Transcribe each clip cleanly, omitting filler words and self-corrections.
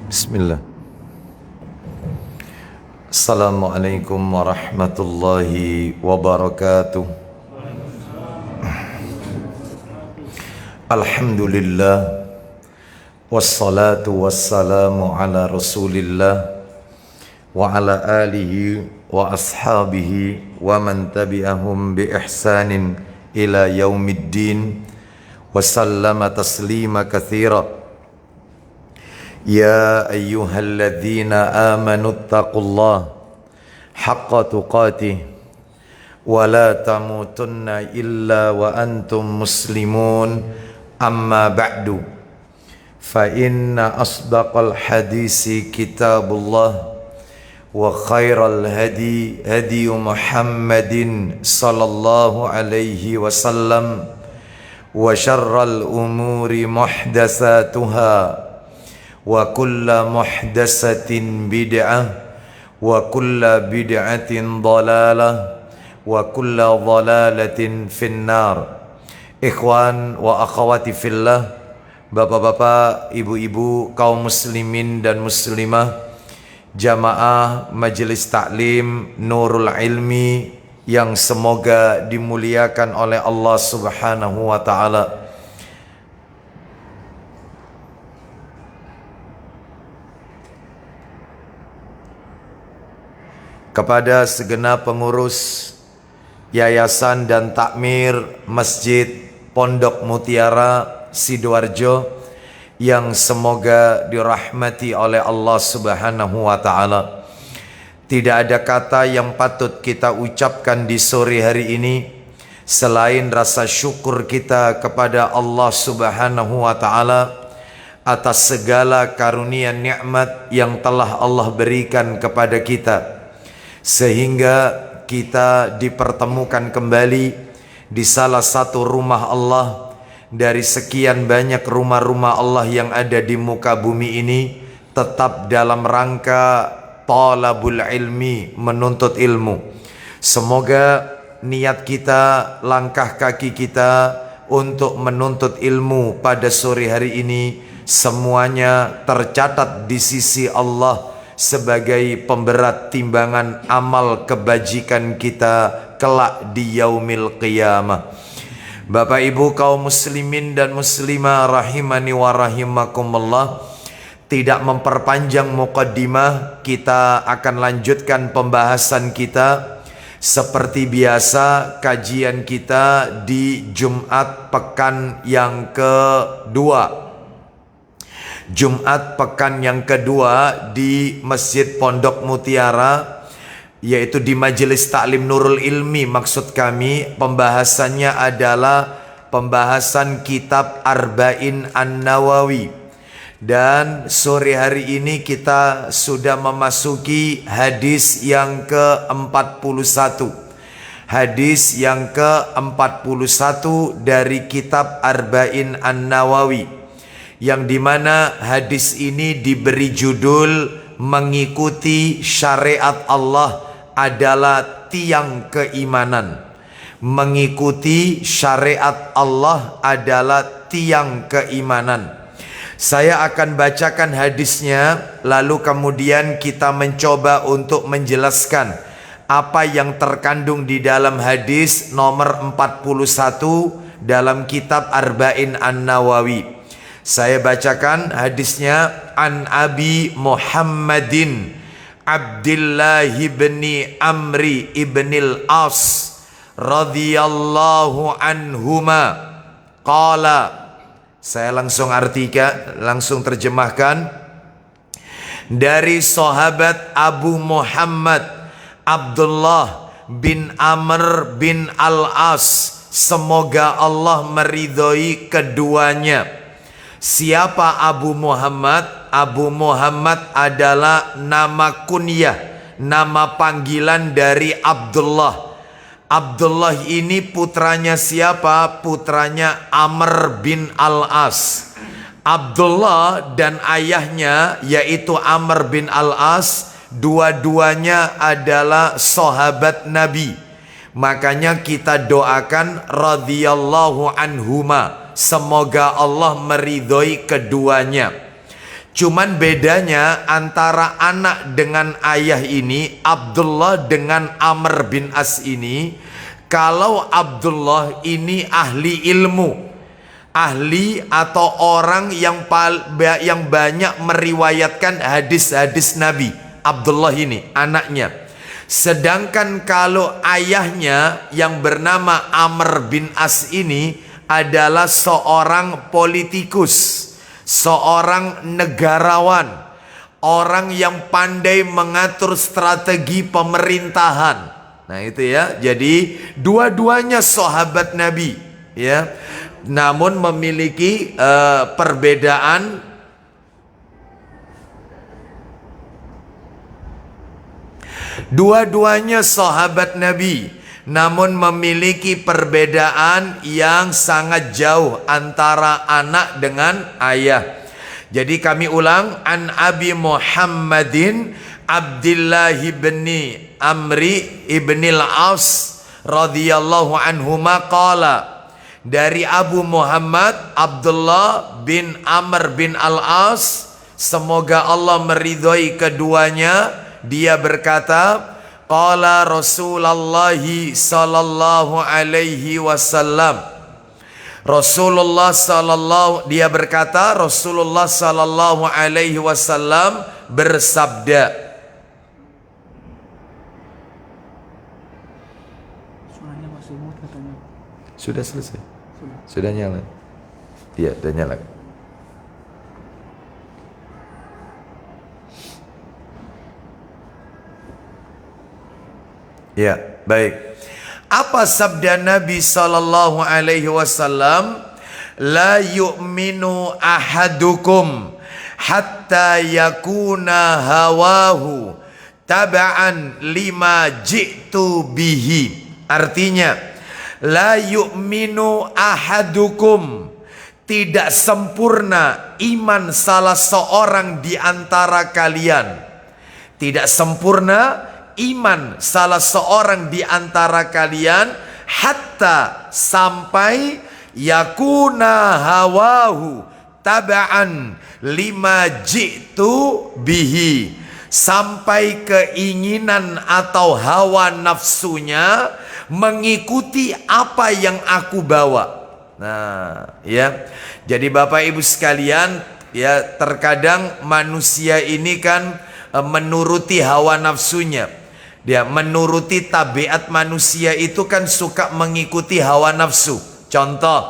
Bismillah. Assalamualaikum warahmatullahi wabarakatuh. Alhamdulillah. Wassalatu wassalamu ala rasulillah wa ala alihi wa ashabihi wa man tabi'ahum bi ihsanin ila yaumiddin wa sallama taslima katsira. يا أيها الذين آمنوا اتقوا الله حق تقاته ولا تموتن إلا وأنتم مسلمون أما بعد فإن أصدق الحديث كتاب الله وخير الهدي هدي محمد صلى الله عليه وسلم وشر الأمور محدثاتها wa kulla muhdatsatin bid'ah wa kulla bid'atin dhalalah wa kulla dhalalatin finnar. Ikhwan wa akhwati fillah, bapak-bapak, ibu-ibu, kaum muslimin dan muslimah, jamaah majelis taklim Nurul Ilmi yang semoga dimuliakan oleh Allah Subhanahu wa taala. Kepada segenap pengurus Yayasan dan Takmir Masjid Pondok Mutiara Sidoarjo yang semoga dirahmati oleh Allah Subhanahu wa taala. Tidak ada kata yang patut kita ucapkan di sore hari ini selain rasa syukur kita kepada Allah Subhanahu wa taala atas segala karunia nikmat yang telah Allah berikan kepada kita, sehingga kita dipertemukan kembali di salah satu rumah Allah dari sekian banyak rumah-rumah Allah yang ada di muka bumi ini, tetap dalam rangka talabul ilmi, menuntut ilmu. Semoga niat kita, langkah kaki kita untuk menuntut ilmu pada sore hari ini semuanya tercatat di sisi Allah sebagai pemberat timbangan amal kebajikan kita kelak di yaumil qiyamah. Bapak ibu kaum muslimin dan muslimah rahimani wa rahimakumullah, tidak memperpanjang muqaddimah, kita akan lanjutkan pembahasan kita. Seperti biasa, kajian kita di Jumat pekan yang kedua, Jumat pekan yang kedua di Masjid Pondok Mutiara, yaitu di Majelis Taklim Nurul Ilmi. Maksud kami pembahasannya adalah pembahasan kitab Arba'in An-Nawawi. Dan sore hari ini kita sudah memasuki hadis yang ke-41. Hadis yang ke-41 dari kitab Arba'in An-Nawawi, yang dimana hadis ini diberi judul mengikuti syariat Allah adalah tiang keimanan. Mengikuti syariat Allah adalah tiang keimanan. Saya akan bacakan hadisnya, lalu kemudian kita mencoba untuk menjelaskan apa yang terkandung di dalam hadis nomor 41 dalam kitab Arba'in An-Nawawi. Saya bacakan hadisnya. An Abi Muhammadin Abdullah bin Amri ibnil As radhiyallahu anhuma qala. Saya langsung langsung terjemahkan. Dari sahabat Abu Muhammad Abdullah bin Amr bin Al-As, semoga Allah meridhoi keduanya. Siapa Abu Muhammad? Abu Muhammad adalah nama kunyah, nama panggilan dari Abdullah. Abdullah ini putranya siapa? Putranya Amr bin Al-As. Abdullah dan ayahnya yaitu Amr bin Al-As, dua-duanya adalah sahabat Nabi. Makanya kita doakan radhiyallahu anhuma, semoga Allah meridhoi keduanya. Cuman bedanya antara anak dengan ayah ini, Abdullah dengan Amr bin As ini, kalau Abdullah ini ahli ilmu, ahli atau orang yang banyak meriwayatkan hadis-hadis Nabi, Abdullah ini anaknya. Sedangkan kalau ayahnya yang bernama Amr bin As ini adalah seorang politikus, seorang negarawan, orang yang pandai mengatur strategi pemerintahan. Nah itu ya, jadi dua-duanya sahabat Nabi ya, namun memiliki perbedaan. Dua-duanya sahabat Nabi, namun memiliki perbedaan yang sangat jauh antara anak dengan ayah. Jadi kami ulang, an Abi Muhammadin Abdullah bin Amri ibn al-As radhiyallahu anhuma qala, dari Abu Muhammad Abdullah bin Amr bin al-As, semoga Allah meridhai keduanya, dia berkata, qala Rasulullah sallallahu alaihi wasallam, dia berkata, Rasulullah sallallahu alaihi wasallam bersabda. Suaranya masih mute katanya. Sudah selesai. Sudah nyala. Iya, sudah nyala. Ya, baik. Apa sabda Nabi sallallahu alaihi wasallam? La yu'minu ahadukum hatta yakuna hawahu taba'an lima ji'tu bihi. Artinya, la yu'minu ahadukum, tidak sempurna iman salah seorang di antara kalian. Tidak sempurna iman salah seorang di antara kalian hatta, sampai yakuna hawahu taba'an lima ji'tu bihi, sampai keinginan atau hawa nafsunya mengikuti apa yang aku bawa. Nah, ya. Jadi Bapak Ibu sekalian, ya, terkadang manusia ini kan menuruti hawa nafsunya. Dia menuruti tabiat manusia itu kan suka mengikuti hawa nafsu. Contoh,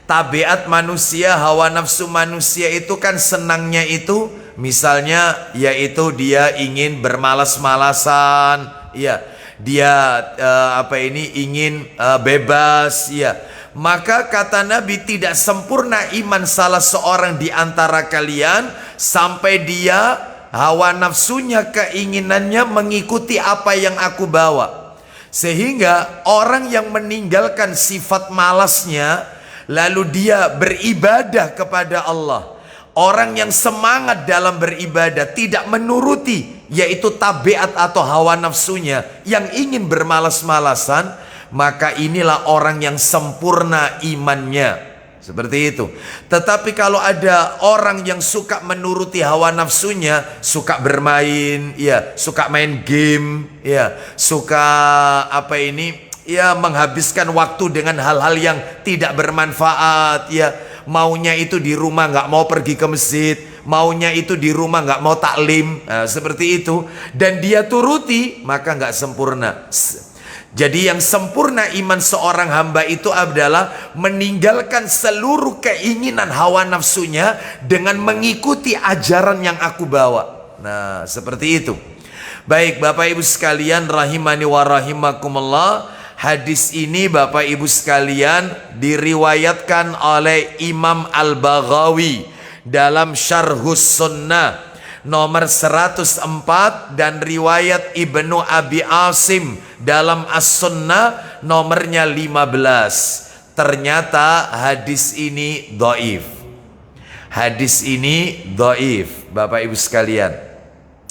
tabiat manusia, hawa nafsu manusia itu kan senangnya itu misalnya yaitu dia ingin bermalas-malasan, ya. Dia ingin bebas, ya. Maka kata Nabi, tidak sempurna iman salah seorang di antara kalian sampai dia hawa nafsunya, keinginannya mengikuti apa yang aku bawa. Sehingga orang yang meninggalkan sifat malasnya, lalu dia beribadah kepada Allah, orang yang semangat dalam beribadah, tidak menuruti yaitu tabiat atau hawa nafsunya yang ingin bermalas-malasan, maka inilah orang yang sempurna imannya. Seperti itu. Tetapi kalau ada orang yang suka menuruti hawa nafsunya, suka bermain, ya, suka main game, ya, suka menghabiskan waktu dengan hal-hal yang tidak bermanfaat, ya, maunya itu di rumah, nggak mau pergi ke masjid, maunya itu di rumah, nggak mau taklim, nah, seperti itu, dan dia turuti, maka nggak sempurna. Jadi yang sempurna iman seorang hamba itu adalah meninggalkan seluruh keinginan hawa nafsunya dengan mengikuti ajaran yang aku bawa. Nah, seperti itu. Baik Bapak Ibu sekalian rahimani wa rahimakumullah, hadis ini Bapak Ibu sekalian diriwayatkan oleh Imam Al-Baghawi dalam Syarhus Sunnah nomor 104 dan riwayat Ibnu Abi Asim dalam As-Sunnah nomornya 15. Ternyata hadis ini dhaif. Hadis ini dhaif Bapak Ibu sekalian.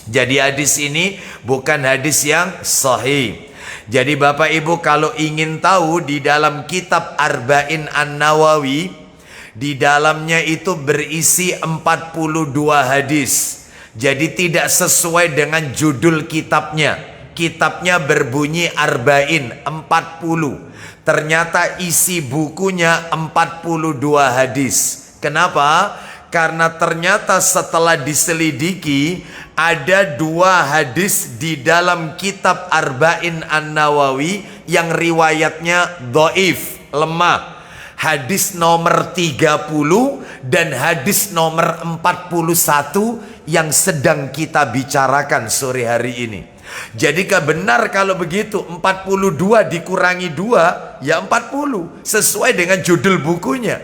Jadi hadis ini bukan hadis yang sahih. Jadi Bapak Ibu kalau ingin tahu, di dalam kitab Arba'in An-Nawawi, Di dalamnya itu berisi 42 hadis. Jadi tidak sesuai dengan judul kitabnya. Kitabnya berbunyi Arba'in 40. Ternyata isi bukunya 42 hadis. Kenapa? Karena ternyata setelah diselidiki ada 2 hadis di dalam kitab Arba'in An-Nawawi yang riwayatnya dhaif, lemah. Hadis nomor 30 dan hadis nomor 41 yang sedang kita bicarakan sore hari ini. Jadikah benar kalau begitu 42 dikurangi 2 ya 40 sesuai dengan judul bukunya,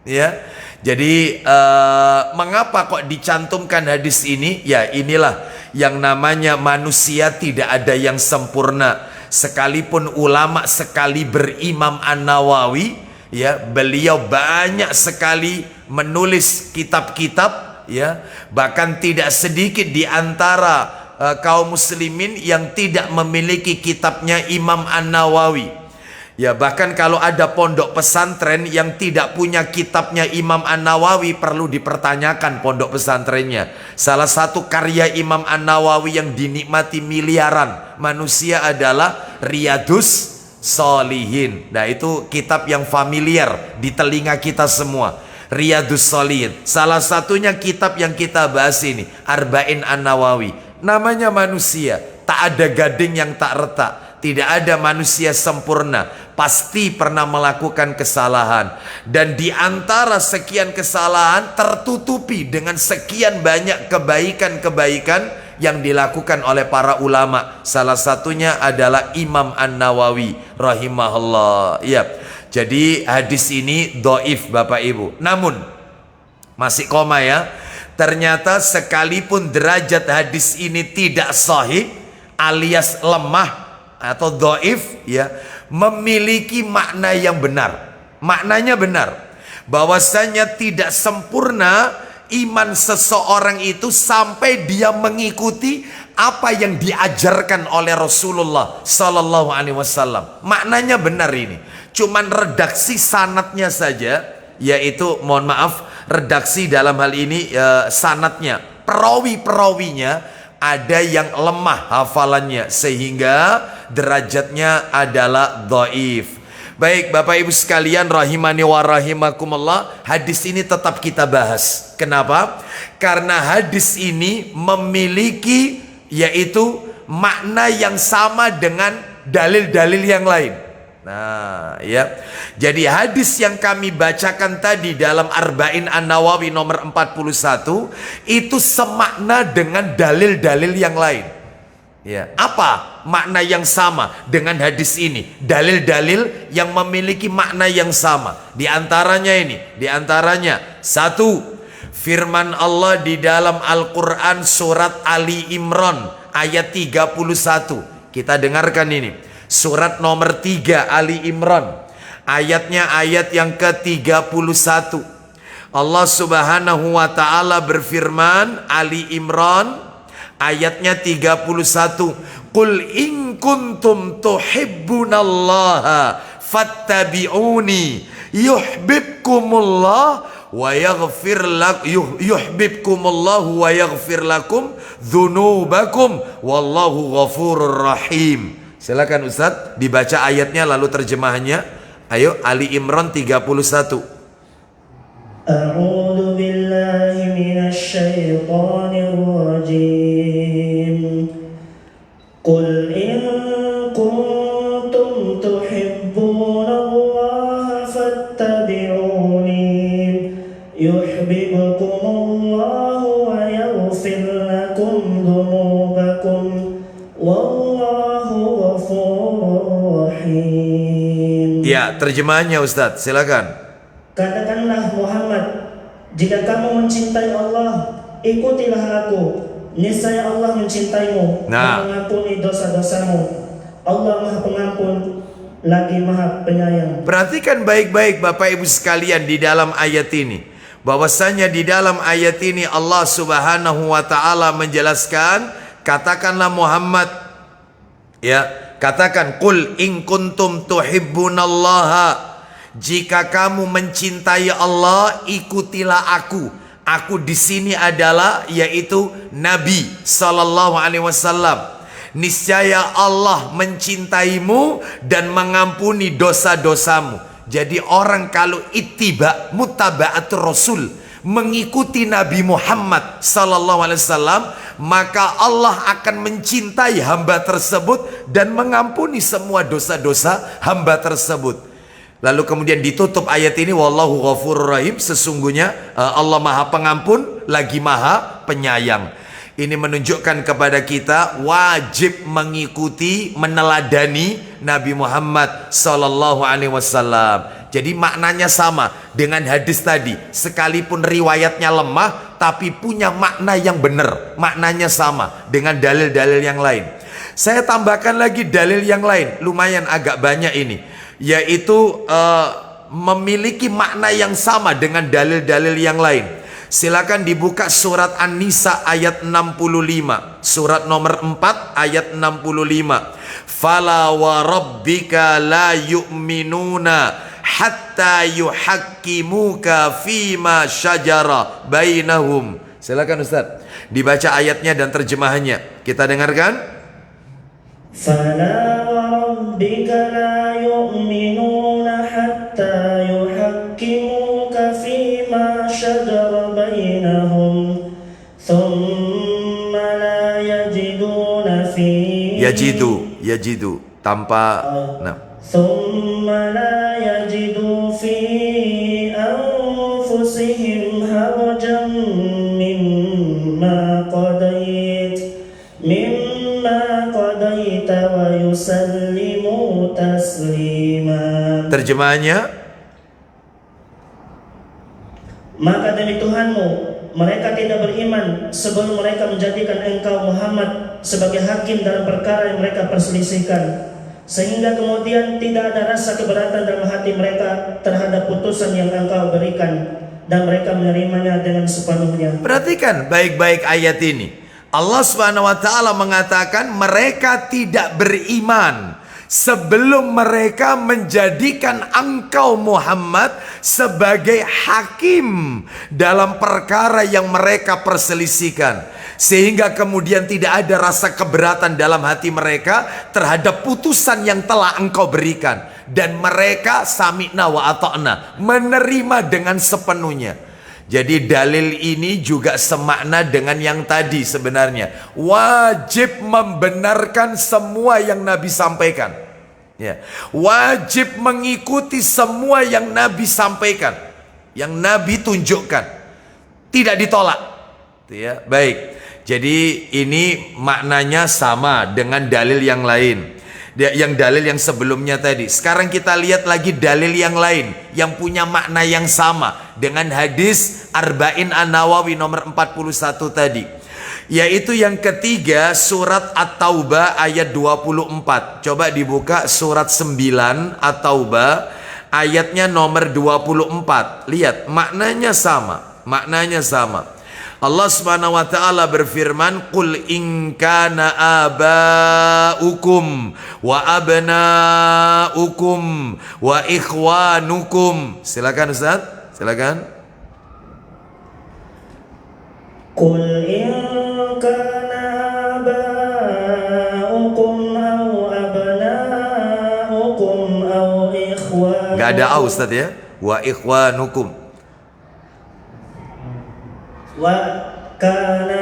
ya. Jadi mengapa kok dicantumkan hadis ini? Ya inilah yang namanya manusia tidak ada yang sempurna. Sekalipun ulama sekali berimam An-Nawawi, ya, beliau banyak sekali menulis kitab-kitab, ya. Bahkan tidak sedikit di antara kaum muslimin yang tidak memiliki kitabnya Imam An-Nawawi. Ya, bahkan kalau ada pondok pesantren yang tidak punya kitabnya Imam An-Nawawi, perlu dipertanyakan pondok pesantrennya. Salah satu karya Imam An-Nawawi yang dinikmati miliaran manusia adalah Riyadus Shalihin. Nah, itu kitab yang familiar di telinga kita semua. Riyadus Shalihin. Salah satunya kitab yang kita bahas ini, Arba'in An-Nawawi. Namanya manusia, tak ada gading yang tak retak. Tidak ada manusia sempurna, pasti pernah melakukan kesalahan. Dan di antara sekian kesalahan tertutupi dengan sekian banyak kebaikan-kebaikan yang dilakukan oleh para ulama. Salah satunya adalah Imam An-Nawawi rahimahullah. Ya. Jadi hadis ini dhaif Bapak Ibu. Namun masih koma ya. Ternyata sekalipun derajat hadis ini tidak sahih alias lemah atau dhaif, ya, memiliki makna yang benar. Maknanya benar, bahwasanya tidak sempurna iman seseorang itu sampai dia mengikuti apa yang diajarkan oleh Rasulullah Sallallahu Alaihi Wasallam. Maknanya benar ini. Cuman redaksi sanatnya saja, yaitu mohon maaf, redaksi dalam hal ini sanatnya, perawi-perawinya ada yang lemah hafalannya sehingga derajatnya adalah dhaif. Baik Bapak Ibu sekalian rahimani wa rahimakumullah, hadis ini tetap kita bahas. Kenapa? Karena hadis ini memiliki yaitu makna yang sama dengan dalil-dalil yang lain. Nah, ya. Jadi hadis yang kami bacakan tadi dalam Arba'in An-Nawawi nomor 41 itu semakna dengan dalil-dalil yang lain. Ya, apa makna yang sama dengan hadis ini? Dalil-dalil yang memiliki makna yang sama. Di antaranya ini, di antaranya satu, firman Allah di dalam Al-Qur'an surat Ali Imran ayat 31. Kita dengarkan ini. Surat nomor 3 Ali Imran, ayatnya ayat yang ke-31. Allah Subhanahu wa taala berfirman, Ali Imran ayatnya 31. Qul in kuntum tuhibbunallaha fattabi'uni yuhibbukumullah wa yaghfir lakum yuhibbukumullahu wa yaghfir lakum dzunubakum wallahu ghafurur rahim. Silakan Ustaz dibaca ayatnya lalu terjemahannya. Ayo Ali Imran 31. A'udzu billahi minasy syaithanir rajim. Qul in kuntum tuhibbunallaha fattabi'uni yuhibbukumullahu wa yaghfir lakum dzunubakum wallahu ghafurur rahim. Ya, terjemahannya Ustaz, silakan. Katakanlah Muhammad, jika kamu mencintai Allah, ikutilah aku. Niscaya Allah mencintaimu dan mengampuni dosa-dosamu. Allah Maha Pengampun lagi Maha Penyayang. Perhatikan baik-baik Bapak Ibu sekalian di dalam ayat ini, bahwasanya di dalam ayat ini Allah Subhanahu wa taala menjelaskan, katakanlah Muhammad, ya, katakan qul in kuntum tuhibbunallaha, jika kamu mencintai Allah, ikutilah aku. Aku di sini adalah yaitu Nabi sallallahu alaihi wasallam. Niscaya Allah mencintaimu dan mengampuni dosa-dosamu. Jadi orang kalau ittiba, mutaba'atur rasul, mengikuti Nabi Muhammad sallallahu alaihi wasallam, maka Allah akan mencintai hamba tersebut dan mengampuni semua dosa-dosa hamba tersebut. Lalu kemudian ditutup ayat ini, wallahu ghafurur rahim, sesungguhnya Allah Maha Pengampun lagi Maha Penyayang. Ini menunjukkan kepada kita wajib mengikuti, meneladani Nabi Muhammad sallallahu alaihi wasallam. Jadi maknanya sama dengan hadis tadi, sekalipun riwayatnya lemah tapi punya makna yang benar. Maknanya sama dengan dalil-dalil yang lain. Saya tambahkan lagi dalil yang lain, lumayan agak banyak ini, yaitu memiliki makna yang sama dengan dalil-dalil yang lain. Silakan dibuka surat An-Nisa ayat 65. Surat nomor 4 ayat 65. Fala wa rabbika la yu'minuna hatta yuhakkimuka fima syajara bainahum. Silakan Ustaz, dibaca ayatnya dan terjemahannya. Kita dengarkan. Fala wa rabbika la yu'minuna hatta yuhakkimuka fima syajara bainahum thumma la yajiduna fi yajidu tanpa thumma la yajidu fi anfusihim harajan mimma qadaita wa yusallimu taslima. Terjemahannya, maka demi Tuhanmu, mereka tidak beriman sebelum mereka menjadikan engkau Muhammad sebagai hakim dalam perkara yang mereka perselisihkan, sehingga kemudian tidak ada rasa keberatan dalam hati mereka terhadap putusan yang engkau berikan, dan mereka menerimanya dengan sepenuhnya. Perhatikan baik-baik ayat ini. Allah Subhanahu wa taala mengatakan mereka tidak beriman sebelum mereka menjadikan engkau Muhammad sebagai hakim dalam perkara yang mereka perselisihkan, sehingga kemudian tidak ada rasa keberatan dalam hati mereka terhadap putusan yang telah engkau berikan, dan mereka sami'na wa ata'na, menerima dengan sepenuhnya. Jadi dalil ini juga semakna dengan yang tadi sebenarnya. Wajib membenarkan semua yang Nabi sampaikan. Ya. Wajib mengikuti semua yang Nabi sampaikan, yang Nabi tunjukkan, tidak ditolak. Ya, baik. Jadi ini maknanya sama dengan dalil yang lain, yang dalil yang sebelumnya tadi. Sekarang kita lihat lagi dalil yang lain yang punya makna yang sama dengan hadis Arba'in An-Nawawi nomor 41 tadi, yaitu yang ketiga, surat At-Taubah ayat 24. Coba dibuka surat 9 At-Taubah ayatnya nomor 24. Lihat, maknanya sama. Maknanya sama. Allah Subhanahu wa taala berfirman, "Qul in kana aba'ukum wa abna'ukum wa ikhwanukum." Silakan Ustaz, silakan. Qul in kana aba'ukum aw abna'ukum aw ikhwanukum. Enggak ada au Ustaz ya. Wa ikhwanukum. Wa kana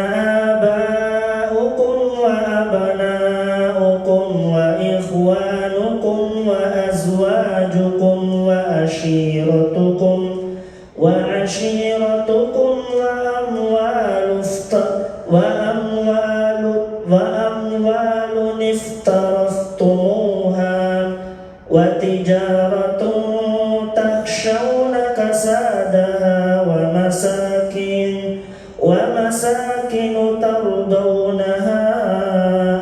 aba'ukum wa abna'ukum wa ikhwanukum wa azwajukum wa ashiratukum wa amwalun iftaraftumuha wa tijaratun takhshawna kasadaha wa masakin tardawnaha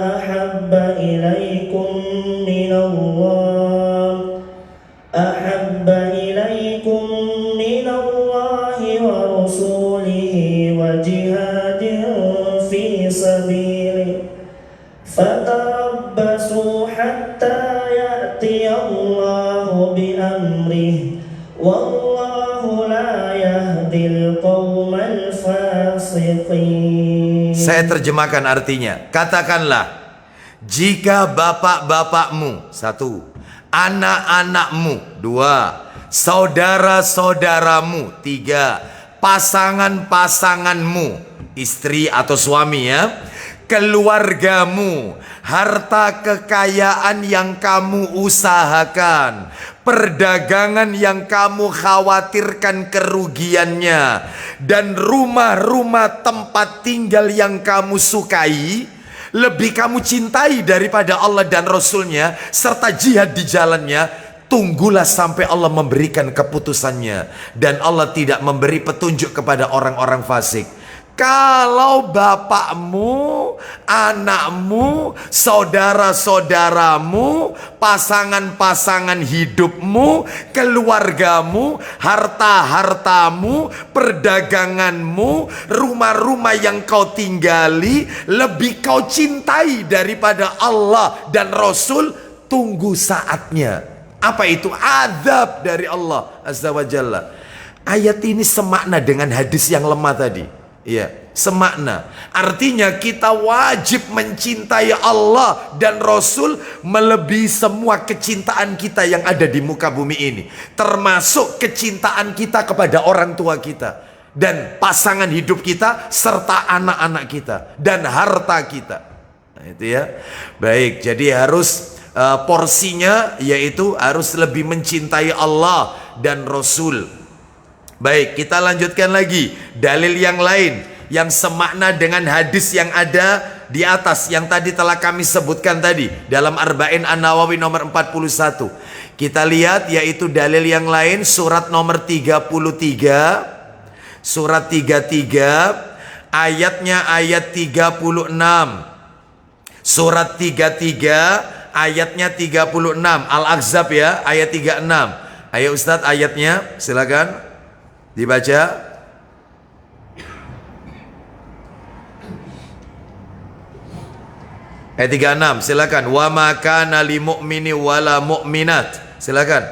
ahabba ilaykum minallahi wa rasulihi wa jihadin fi sabilihi fatarabbasu hatta ya'tiya Allahu bi amrihi Saya terjemahkan artinya. Katakanlah, jika bapak-bapakmu, satu, anak-anakmu, dua, saudara-saudaramu, tiga, pasangan-pasanganmu, istri atau suami ya, keluargamu, harta kekayaan yang kamu usahakan, perdagangan yang kamu khawatirkan kerugiannya, dan rumah-rumah tempat tinggal yang kamu sukai, lebih kamu cintai daripada Allah dan Rasulnya, serta jihad di jalannya, tunggulah sampai Allah memberikan keputusannya. Dan Allah tidak memberi petunjuk kepada orang-orang fasik. Kalau bapakmu, anakmu, saudara-saudaramu, pasangan-pasangan hidupmu, keluargamu, harta-hartamu, perdaganganmu, rumah-rumah yang kau tinggali, lebih kau cintai daripada Allah dan Rasul, tunggu saatnya. Apa itu? Azab dari Allah Azza wa Jalla. Ayat ini semakna dengan hadis yang lemah tadi. Iya, semakna. Artinya kita wajib mencintai Allah dan Rasul melebihi semua kecintaan kita yang ada di muka bumi ini. Termasuk kecintaan kita kepada orang tua kita dan pasangan hidup kita serta anak-anak kita dan harta kita. Nah, itu ya. Baik, jadi harus porsinya yaitu harus lebih mencintai Allah dan Rasul. Baik, kita lanjutkan lagi dalil yang lain yang semakna dengan hadis yang ada di atas yang tadi telah kami sebutkan tadi dalam Arba'in An-Nawawi nomor 41. Kita lihat yaitu dalil yang lain, surat nomor 33, surat 33 ayatnya ayat 36. Surat 33 ayatnya 36, Al-Ahzab ya, ayat 36. Ayo Ustadz ayatnya silakan dibaca. Ayat 36 silakan. Wa ma kana lil mu'mini wala mu'minat. Silakan.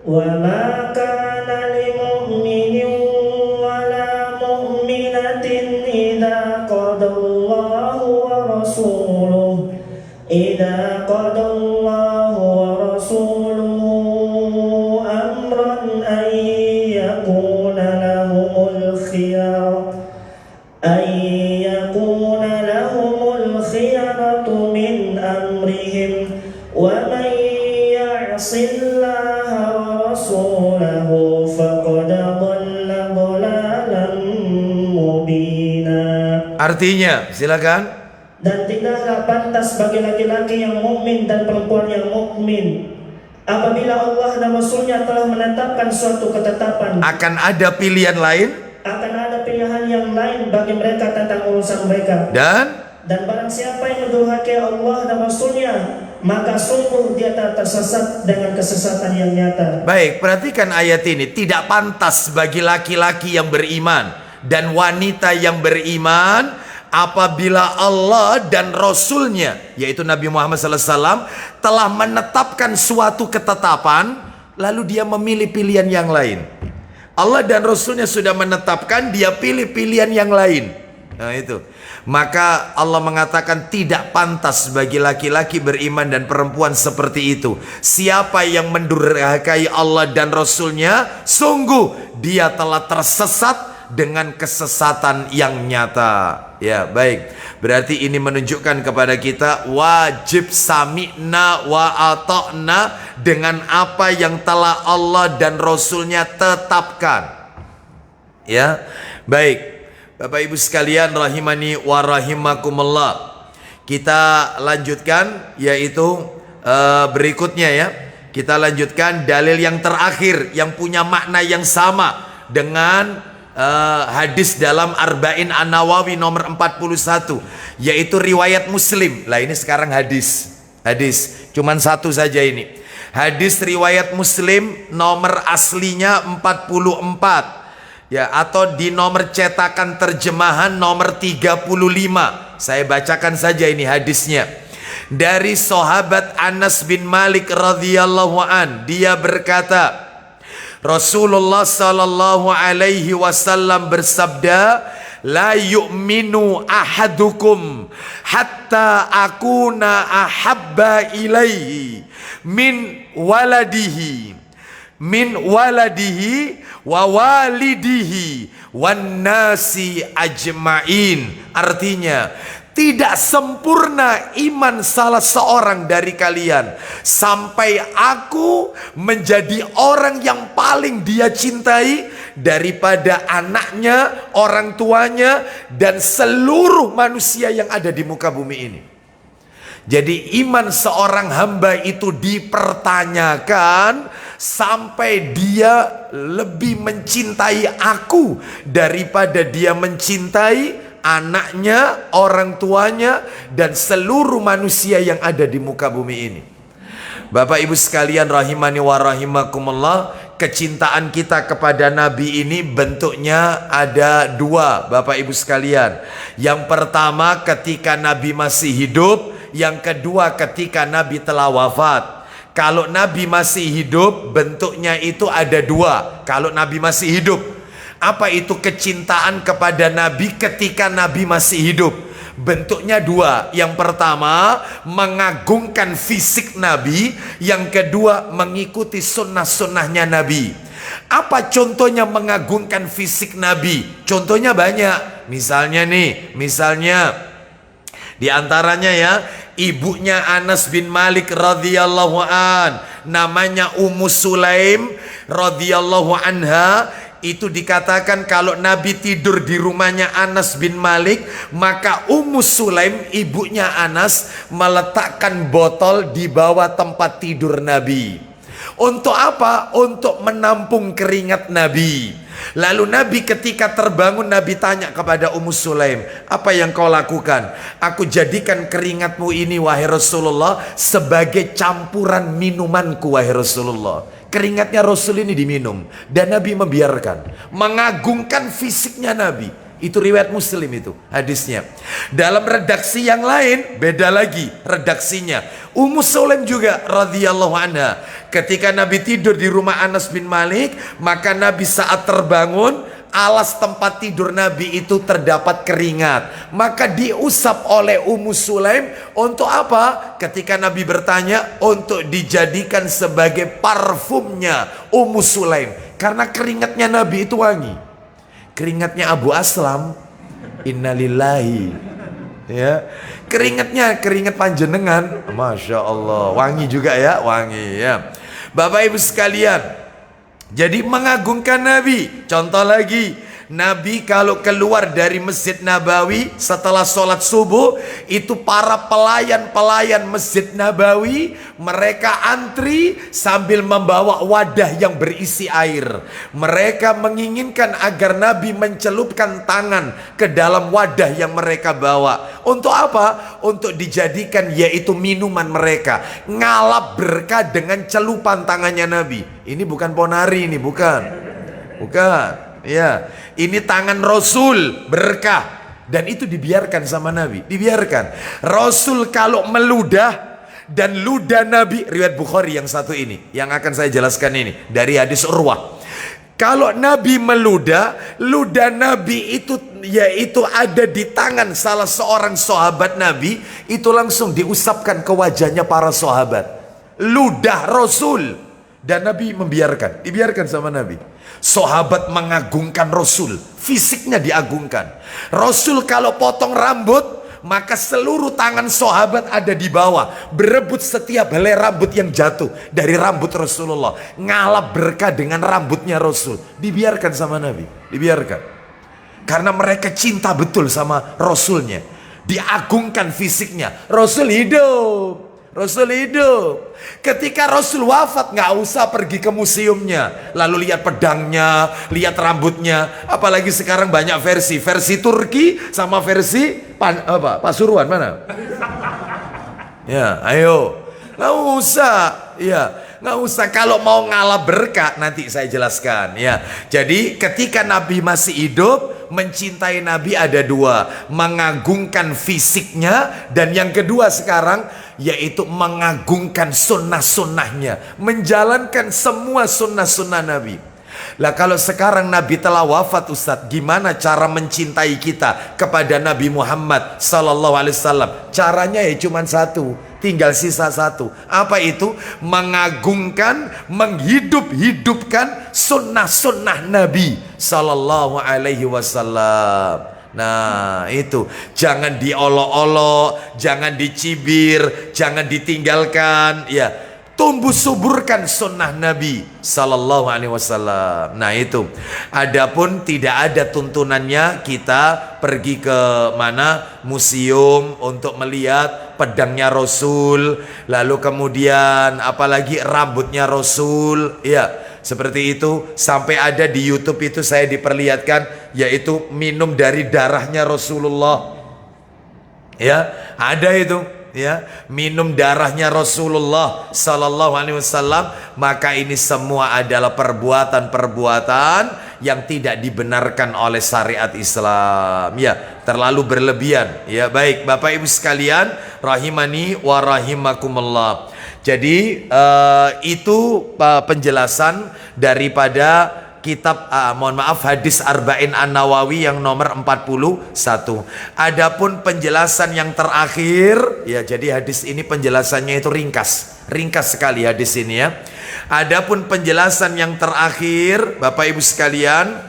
Wa ma kana lil mu'mini wala mu'minatin idza qadallahu wa rasuluhu wa rasuluhu amran yakuna lahumul khiyaratu min amrihim wa man ya'sillaha wa rasulahu faqad dhalla dhalalan mubina. Artinya, silakan. Dan tidaklah pantas bagi laki-laki yang mukmin dan perempuan yang mukmin apabila Allah dan Rasulnya telah menetapkan suatu ketetapan, akan ada pilihan lain, akan ada pilihan yang lain bagi mereka tentang urusan mereka. Dan barang siapa yang mendurhakai Allah dan Rasulnya, maka sungguh dia telah tersesat dengan kesesatan yang nyata. baik, perhatikan ayat ini. Tidak pantas bagi laki-laki yang beriman dan wanita yang beriman apabila Allah dan Rasulnya, yaitu Nabi Muhammad SAW, telah menetapkan suatu ketetapan, lalu dia memilih pilihan yang lain. Allah dan Rasulnya sudah menetapkan, dia pilih pilihan yang lain. Nah itu. Maka Allah mengatakan tidak pantas bagi laki-laki beriman dan perempuan seperti itu. Siapa yang mendurhakai Allah dan Rasulnya, sungguh dia telah tersesat dengan kesesatan yang nyata. Ya, baik. Berarti ini menunjukkan kepada kita wajib sami'na wa ata'na dengan apa yang telah Allah dan Rasulnya tetapkan. Ya, baik. Bapak Ibu sekalian rahimani wa rahimakumullah. Kita lanjutkan yaitu berikutnya ya. Kita lanjutkan dalil yang terakhir yang punya makna yang sama dengan hadis dalam Arba'in An-Nawawi nomor 41, yaitu riwayat Muslim. Lah ini sekarang hadis cuman satu saja ini. Hadis riwayat Muslim nomor aslinya 44 ya, atau di nomor cetakan terjemahan nomor 35. Saya bacakan saja ini hadisnya. Dari sahabat Anas bin Malik radhiyallahu an, dia berkata, Rasulullah sallallahu alaihi wasallam bersabda, la yu'minu ahadukum hatta akuna ahabba ilaihi min waladihi wa walidihi wan nasi ajmain. Artinya, tidak sempurna iman salah seorang dari kalian sampai aku menjadi orang yang paling dia cintai daripada anaknya, orang tuanya, dan seluruh manusia yang ada di muka bumi ini. Jadi iman seorang hamba itu dipertanyakan sampai dia lebih mencintai aku daripada dia mencintai anaknya, orang tuanya, dan seluruh manusia yang ada di muka bumi ini. Bapak ibu sekalian rahimani wa rahimakumullah, kecintaan kita kepada Nabi ini bentuknya ada dua, Bapak ibu sekalian. Yang pertama ketika Nabi masih hidup, yang kedua ketika Nabi telah wafat. Kalau Nabi masih hidup bentuknya itu ada dua. Kalau Nabi masih hidup, apa itu kecintaan kepada Nabi ketika Nabi masih hidup? Bentuknya dua. Yang pertama mengagungkan fisik Nabi, yang kedua mengikuti sunnah-sunnahnya Nabi. Apa contohnya mengagungkan fisik Nabi? Contohnya banyak. Misalnya di antaranya ya, ibunya Anas bin Malik radhiyallahu an, namanya Ummu Sulaim radhiyallahu anha. Itu dikatakan kalau Nabi tidur di rumahnya Anas bin Malik, maka Ummu Sulaim ibunya Anas meletakkan botol di bawah tempat tidur Nabi. Untuk apa? Untuk menampung keringat Nabi. Lalu Nabi ketika terbangun, Nabi tanya kepada Ummu Sulaim, apa yang kau lakukan? Aku jadikan keringatmu ini wahai Rasulullah sebagai campuran minumanku wahai Rasulullah. Keringatnya Rasul ini diminum, dan Nabi membiarkan. Mengagungkan fisiknya Nabi. Itu riwayat Muslim itu hadisnya. Dalam redaksi yang lain beda lagi redaksinya. Ummu Sulaim juga radhiyallahu anha, ketika Nabi tidur di rumah Anas bin Malik, maka Nabi saat terbangun, alas tempat tidur Nabi itu terdapat keringat, maka diusap oleh Ummu Sulaim. Untuk apa? Ketika Nabi bertanya, untuk dijadikan sebagai parfumnya Ummu Sulaim, karena keringatnya Nabi itu wangi. Keringatnya Abu Aslam, innalillahi, ya, keringat panjenengan, masya Allah, wangi juga ya, wangi ya. Bapak ibu sekalian, jadi mengagungkan Nabi. Contoh lagi, Nabi kalau keluar dari Masjid Nabawi setelah sholat subuh, itu para pelayan Masjid Nabawi, mereka antri sambil membawa wadah yang berisi air. Mereka menginginkan agar Nabi mencelupkan tangan ke dalam wadah yang mereka bawa. Untuk apa? Untuk dijadikan yaitu minuman mereka. Ngalap berkah dengan celupan tangannya Nabi. Ini bukan ponari, ini bukan. Ya, ini tangan Rasul berkah, dan itu dibiarkan sama Nabi, dibiarkan. Rasul kalau meludah, dan ludah Nabi, riwayat Bukhari yang satu ini, yang akan saya jelaskan ini dari hadis Urwah. Kalau Nabi meludah, ludah Nabi itu yaitu ada di tangan salah seorang sahabat Nabi, itu langsung diusapkan ke wajahnya para sahabat. Ludah Rasul, dan Nabi membiarkan, dibiarkan sama Nabi. Sahabat mengagungkan Rasul, fisiknya diagungkan. Rasul kalau potong rambut, maka seluruh tangan sahabat ada di bawah, berebut setiap helai rambut yang jatuh dari rambut Rasulullah. Ngalap berkah dengan rambutnya Rasul, dibiarkan sama Nabi, dibiarkan. Karena mereka cinta betul sama Rasulnya, diagungkan fisiknya. Rasul hidup, Rasul hidup. Ketika Rasul wafat, nggak usah pergi ke museumnya, lalu lihat pedangnya, lihat rambutnya. Apalagi sekarang banyak versi Turki sama versi Pasuruan mana? Ya, ayo, nggak usah, ya, nggak usah. Kalau mau ngalah berkah, nanti saya jelaskan. Ya, jadi ketika Nabi masih hidup, mencintai Nabi ada dua, mengagungkan fisiknya, dan yang kedua sekarang yaitu mengagungkan sunnah-sunnahnya, menjalankan semua sunnah-sunnah Nabi. Lah kalau sekarang Nabi telah wafat Ustadz, gimana cara mencintai kita kepada Nabi Muhammad sallallahu alaihi wasallam? Caranya ya cuma satu, tinggal sisa satu. Apa itu? Mengagungkan, menghidup-hidupkan sunnah-sunnah Nabi sallallahu alaihi wasallam. Nah itu, jangan diolok-olok, jangan dicibir, jangan ditinggalkan, ya. Tumbuh suburkan sunnah Nabi sallallahu alaihi wasallam. Nah itu. Adapun tidak ada tuntunannya kita pergi ke mana? Museum untuk melihat pedangnya Rasul, lalu kemudian apalagi rambutnya Rasul, ya. Seperti itu. Sampai ada di YouTube itu saya diperlihatkan, yaitu minum dari darahnya Rasulullah. Ya, ada itu, ya, minum darahnya Rasulullah sallallahu alaihi wasallam. Maka ini semua adalah perbuatan-perbuatan yang tidak dibenarkan oleh syariat Islam, ya, terlalu berlebihan, ya. Baik Bapak Ibu sekalian, rahimani wa rahimakumullah. Jadi itu penjelasan daripada kitab mohon maaf hadis Arba'in An-Nawawi yang nomor 41. Adapun penjelasan yang terakhir, ya, jadi hadis ini penjelasannya itu ringkas sekali hadis ini, ya. Adapun penjelasan yang terakhir Bapak Ibu sekalian,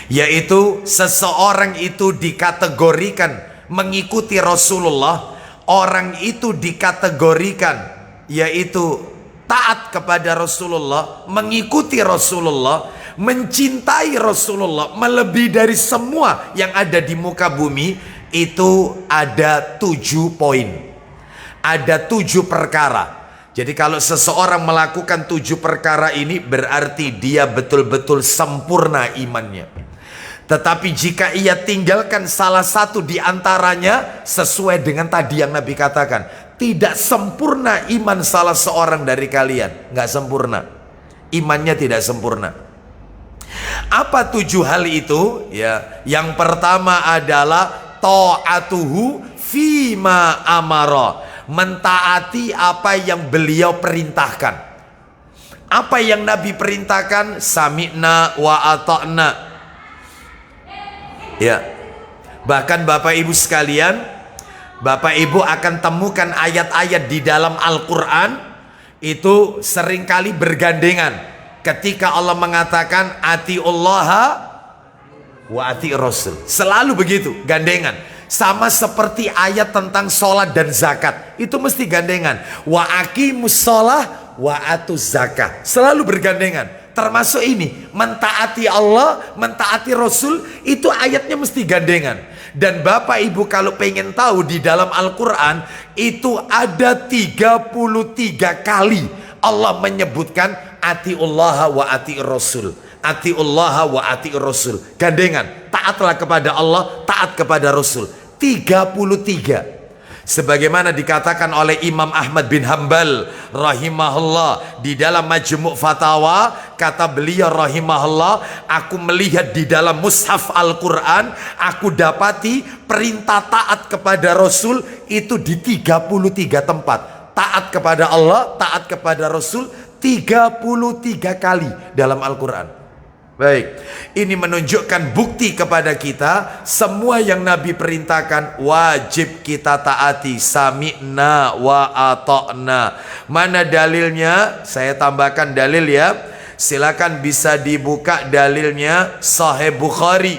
yaitu seseorang itu dikategorikan mengikuti Rasulullah, orang itu dikategorikan yaitu taat kepada Rasulullah, mengikuti Rasulullah, mencintai Rasulullah melebihi dari semua yang ada di muka bumi. Itu ada 7 poin, ada 7 perkara. Jadi kalau seseorang melakukan 7 perkara ini, berarti dia betul-betul sempurna imannya. Tetapi jika ia tinggalkan salah satu di antaranya, sesuai dengan tadi yang Nabi katakan, tidak sempurna iman salah seorang dari kalian. Nggak sempurna, imannya tidak sempurna. Apa 7 hal itu? Ya, yang pertama adalah ta'atuhu fima amara, mentaati apa yang beliau perintahkan. Apa yang Nabi perintahkan, sami'na wa ata'na. Ya, bahkan Bapak Ibu sekalian, Bapak Ibu akan temukan ayat-ayat di dalam Al-Quran itu seringkali bergandengan. Ketika Allah mengatakan atiullaha wa ati rasul, selalu begitu, gandengan. Sama seperti ayat tentang sholat dan zakat, itu mesti gandengan. Wa aqimus sholah wa atuz zakat, selalu bergandengan. Termasuk ini, mentaati Allah, mentaati Rasul, itu ayatnya mesti gandengan. Dan Bapak Ibu kalau pengen tahu, di dalam Al-Quran itu ada 33 kali Allah menyebutkan atiullaha wa ati Rasul, atiullaha wa ati Rasul, gandengan. Taatlah kepada Allah, taat kepada Rasul. 33. Sebagaimana dikatakan oleh Imam Ahmad bin Hanbal rahimahullah di dalam Majmu' Fatawa, kata beliau rahimahullah, aku melihat di dalam mushaf Al-Quran, aku dapati perintah taat kepada Rasul itu di 33 tempat. Taat kepada Allah, taat kepada Rasul 33 kali dalam Al-Quran. Baik, ini menunjukkan bukti kepada kita, semua yang Nabi perintahkan wajib kita taati. Sami'na wa ata'na. Mana dalilnya? Saya tambahkan dalil, ya. Silakan bisa dibuka dalilnya, Sahih Bukhari.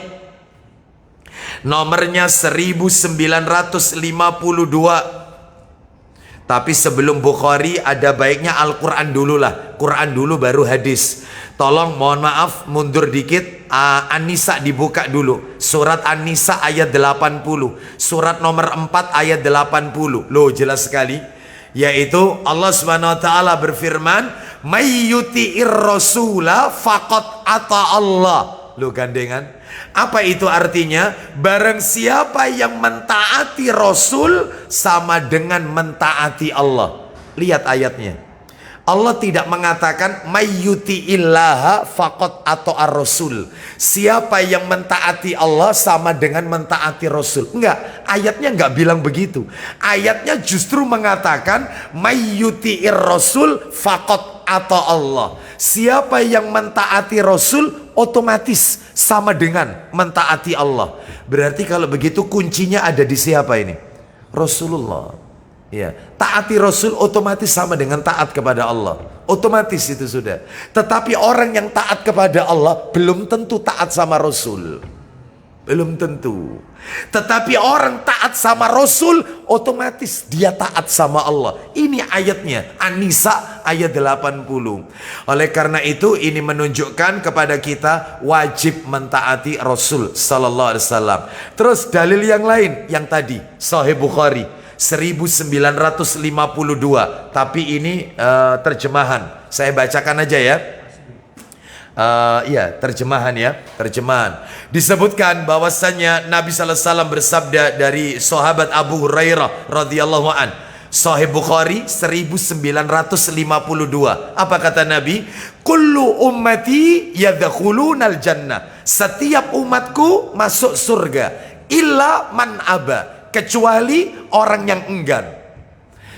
Nomornya 1952. Tapi sebelum Bukhari ada baiknya Al-Quran dulu lah. Quran dulu baru hadis. Tolong mohon maaf mundur dikit. An-Nisa dibuka dulu. Surat An-Nisa ayat 80. Surat nomor 4 ayat 80. Loh, jelas sekali. Yaitu Allah Subhanahu wa taala berfirman, "May yuti'ir rasula faqad ata Allah." Loh, gandengan. Apa itu artinya? Barang siapa yang mentaati Rasul sama dengan mentaati Allah. Lihat ayatnya. Allah tidak mengatakan mayyuti illaha faqad ata'ar rasul. Siapa yang mentaati Allah sama dengan mentaati Rasul. Enggak, ayatnya enggak bilang begitu. Ayatnya justru mengatakan mayyuti'ir rasul faqad ata Allah. Siapa yang mentaati Rasul otomatis sama dengan mentaati Allah. Berarti kalau begitu kuncinya ada di siapa ini? Rasulullah. Ya, taati Rasul otomatis sama dengan taat kepada Allah. Otomatis itu sudah. Tetapi orang yang taat kepada Allah belum tentu taat sama Rasul. Belum tentu. Tetapi orang taat sama Rasul otomatis dia taat sama Allah. Ini ayatnya An-Nisa ayat 80. Oleh karena itu ini menunjukkan kepada kita wajib mentaati Rasul sallallahu alaihi wasallam. Terus dalil yang lain yang tadi Sahih Bukhari 1952. Tapi ini terjemahan. Saya bacakan aja ya. Terjemahan. Disebutkan bahwasannya Nabi sallallahu alaihi wasallam bersabda dari sahabat Abu Hurairah radhiyallahu an. Sahih Bukhari 1952. Apa kata Nabi? Kullu ummati yadkhulunal jannah. Setiap umatku masuk surga illa man aba, kecuali orang yang enggan.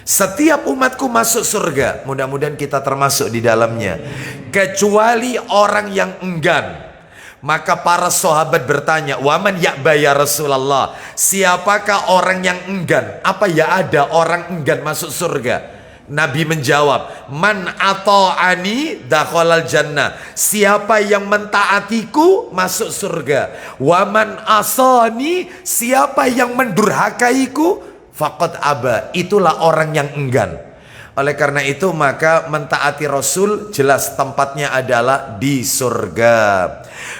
Setiap umatku masuk surga, mudah-mudahan kita termasuk di dalamnya, kecuali orang yang enggan. Maka para sahabat bertanya, waman ya'ba ya Rasulullah, siapakah orang yang enggan? Apa ya ada orang enggan masuk surga? Nabi menjawab, man ata'ani dakhalal jannah, siapa yang mentaatiku masuk surga. Waman asani, siapa yang mendurhakaiku faqad aba, itulah orang yang enggan. Oleh karena itu maka mentaati Rasul jelas tempatnya adalah di surga.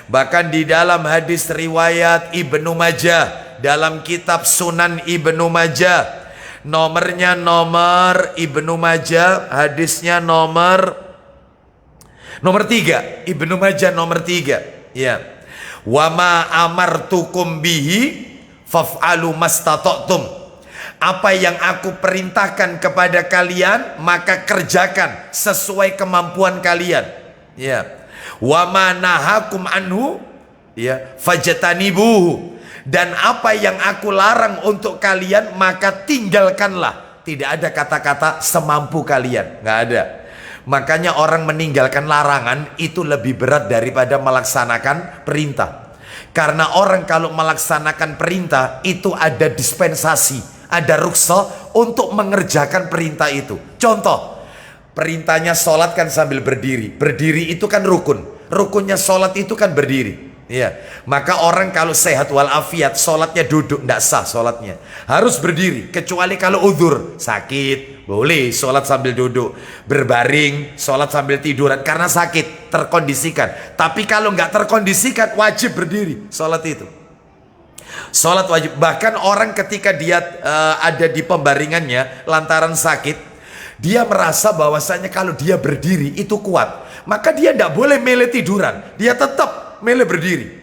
Bahkan di dalam hadis riwayat Ibnu Majah, dalam kitab Sunan Ibnu Majah, nomornya nomor Ibnu Majah, hadisnya nomor 3, Ibnu Majah nomor 3. Ya. Wa ma amartukum bihi faf'alu mastata'tum. Apa yang aku perintahkan kepada kalian maka kerjakan sesuai kemampuan kalian. Ya. Wa ma nahakum anhu ya fajtanibuhu. Dan apa yang aku larang untuk kalian maka tinggalkanlah. Tidak ada kata-kata semampu kalian, nggak ada. Makanya orang meninggalkan larangan itu lebih berat daripada melaksanakan perintah. Karena orang kalau melaksanakan perintah itu ada dispensasi, ada rukhsah untuk mengerjakan perintah itu. Contoh, perintahnya sholat kan sambil berdiri. Berdiri itu kan rukun. Rukunnya sholat itu kan berdiri. Ya, maka orang kalau sehat walafiat sholatnya duduk, tidak sah sholatnya. Harus berdiri, kecuali kalau uzur, sakit, boleh sholat sambil duduk. Berbaring, sholat sambil tiduran karena sakit, terkondisikan. Tapi kalau nggak terkondisikan, wajib berdiri sholat itu. Sholat wajib. Bahkan orang ketika dia ada di pembaringannya lantaran sakit, dia merasa bahwasanya kalau dia berdiri itu kuat, maka dia tidak boleh milih tiduran, dia tetap milih berdiri.